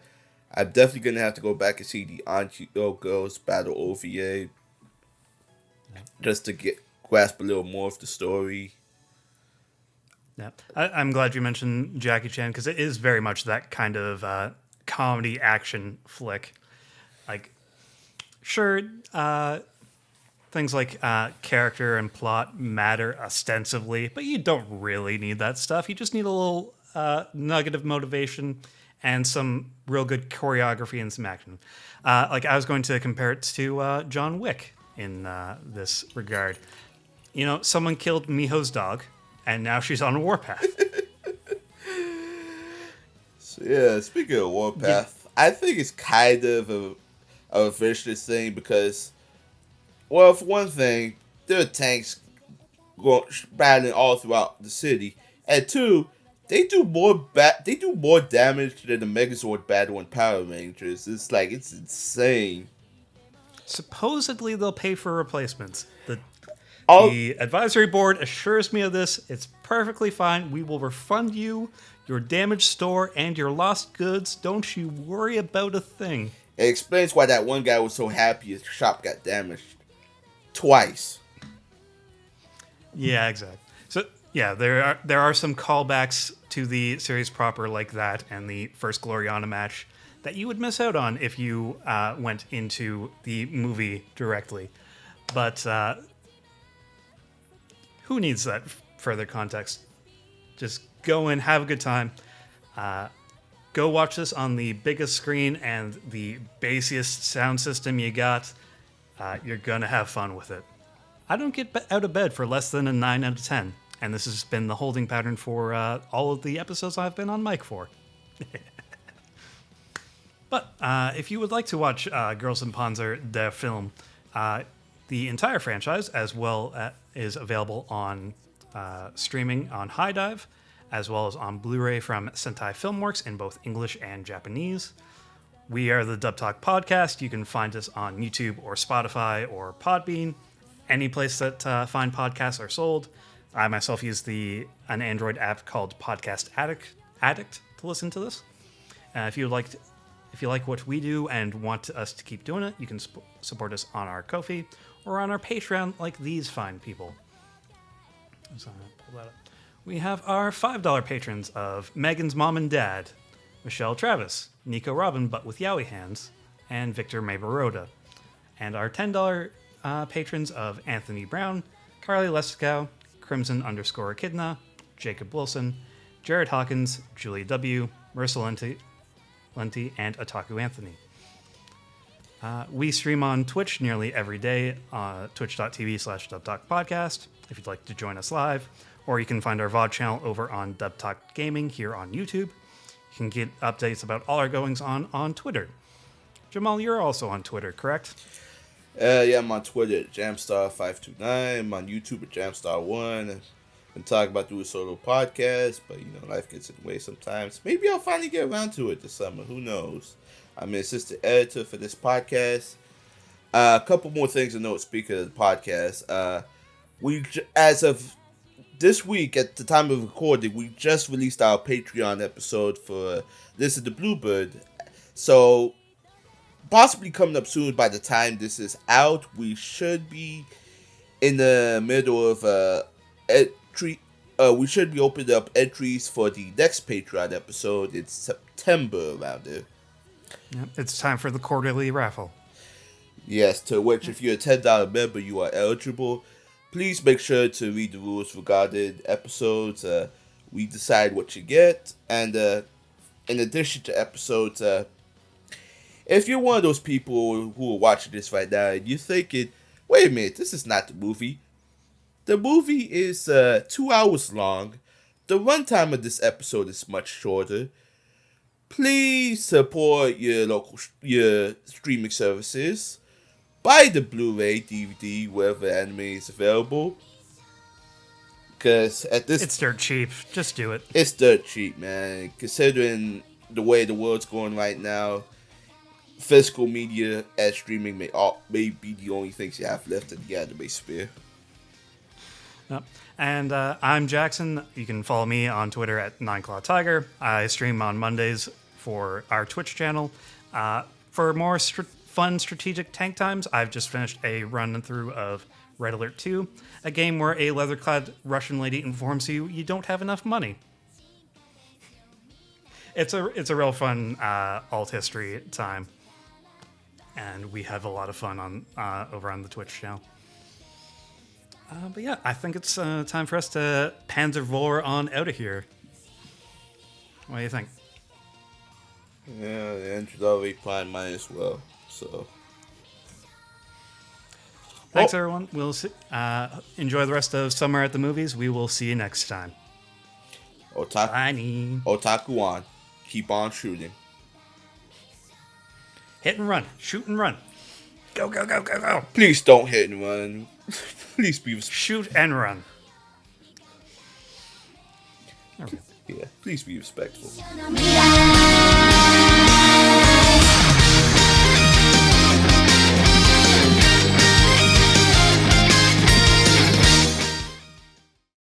I'm definitely gonna have to go back and see the Anki Girls Battle OVA just to grasp a little more of the story. Yeah, I'm glad you mentioned Jackie Chan because it is very much that kind of comedy action flick. Like, sure, things like character and plot matter ostensibly, but you don't really need that stuff. You just need a little nugget of motivation and some real good choreography and some action. Like, I was going to compare it to John Wick in this regard. You know, someone killed Miho's dog, and now she's on a warpath. So, yeah, speaking of warpath, I think it's kind of a vicious thing because, well, for one thing, there are tanks battling all throughout the city, and 2, they do more damage than the Megazord battle in Power Rangers. It's insane. Supposedly they'll pay for replacements. The advisory board assures me of this. It's perfectly fine. We will refund you your damaged store and your lost goods. Don't you worry about a thing. It explains why that one guy was so happy his shop got damaged twice. Yeah, exactly. So yeah, there are some callbacks to the series proper like that and the first Gloriana match that you would miss out on if you went into the movie directly. But who needs that further context? Just go in, have a good time. Go watch this on the biggest screen and the bassiest sound system you got. You're going to have fun with it. I don't get out of bed for less than a 9 out of 10. And this has been the holding pattern for all of the episodes I've been on mic for. But if you would like to watch Girls und Panzer, the film, the entire franchise, as well is available on streaming on High Dive, as well as on Blu-ray from Sentai Filmworks in both English and Japanese. We are the Dub Talk Podcast. You can find us on YouTube or Spotify or Podbean, any place that fine podcasts are sold. I myself use an Android app called Podcast Addict to listen to this. If you like what we do and want us to keep doing it, you can support us on our Ko-fi or on our Patreon like these fine people. So I'm gonna pull that up. We have our $5 patrons of Megan's mom and dad, Michelle Travis, Nico Robin but with Yowie hands, and Victor Mabaroda. And our $10 patrons of Anthony Brown, Carly Leskow, Crimson_Echidna, Jacob Wilson, Jared Hawkins, Julie W., Marissa Lenti, and Otaku Anthony. We stream on Twitch nearly every day, twitch.tv/DubTalkPodcast, if you'd like to join us live, or you can find our VOD channel over on Dub Talk Gaming here on YouTube. You can get updates about all our goings on Twitter. Jamal, you're also on Twitter, correct? Yeah, I'm on Twitter at Jamstar529. I'm on YouTube at Jamstar1. I'm talking about doing a solo podcast, but life gets in the way sometimes. Maybe I'll finally get around to it this summer. Who knows? I'm an assistant editor for this podcast. A couple more things to note. Speaking of the podcast, as of this week, at the time of recording, we just released our Patreon episode for This is the Bluebird. So, possibly coming up soon by the time this is out, we should be in the middle of we should be opening up entries for the next Patreon episode in September around there. Yep, it's time for the quarterly raffle. Yes, to which if you're a $10 member, you are eligible. Please make sure to read the rules regarding episodes. We decide what you get, and in addition to episodes, if you're one of those people who are watching this right now and you're thinking, wait a minute, this is not the movie. The movie is 2 hours long. The runtime of this episode is much shorter. Please support your streaming services. Buy the Blu-ray, DVD, wherever anime is available. Because it's dirt cheap. Just do it. It's dirt cheap, man. Considering the way the world's going right now, physical media and streaming may be the only things you have left in the anime sphere. Yep. And I'm Jackson. You can follow me on Twitter at 9clawtiger. I stream on Mondays for our Twitch channel. For more fun strategic tank times, I've just finished a run-through of Red Alert 2, a game where a leather-clad Russian lady informs you don't have enough money. It's a real fun alt history time, and we have a lot of fun on over on the Twitch channel. But yeah, I think it's time for us to Panzer Vor on out of here. What do you think? Yeah, the engine's already planned mine as well, so. Thanks, everyone. We'll see, enjoy the rest of Summer at the Movies. We will see you next time. Otaku on. Keep on shooting. Hit and run. Shoot and run. Go, go, go, go, go. Please don't hit and run. Please be shoot and run. Okay. Yeah, please be respectful.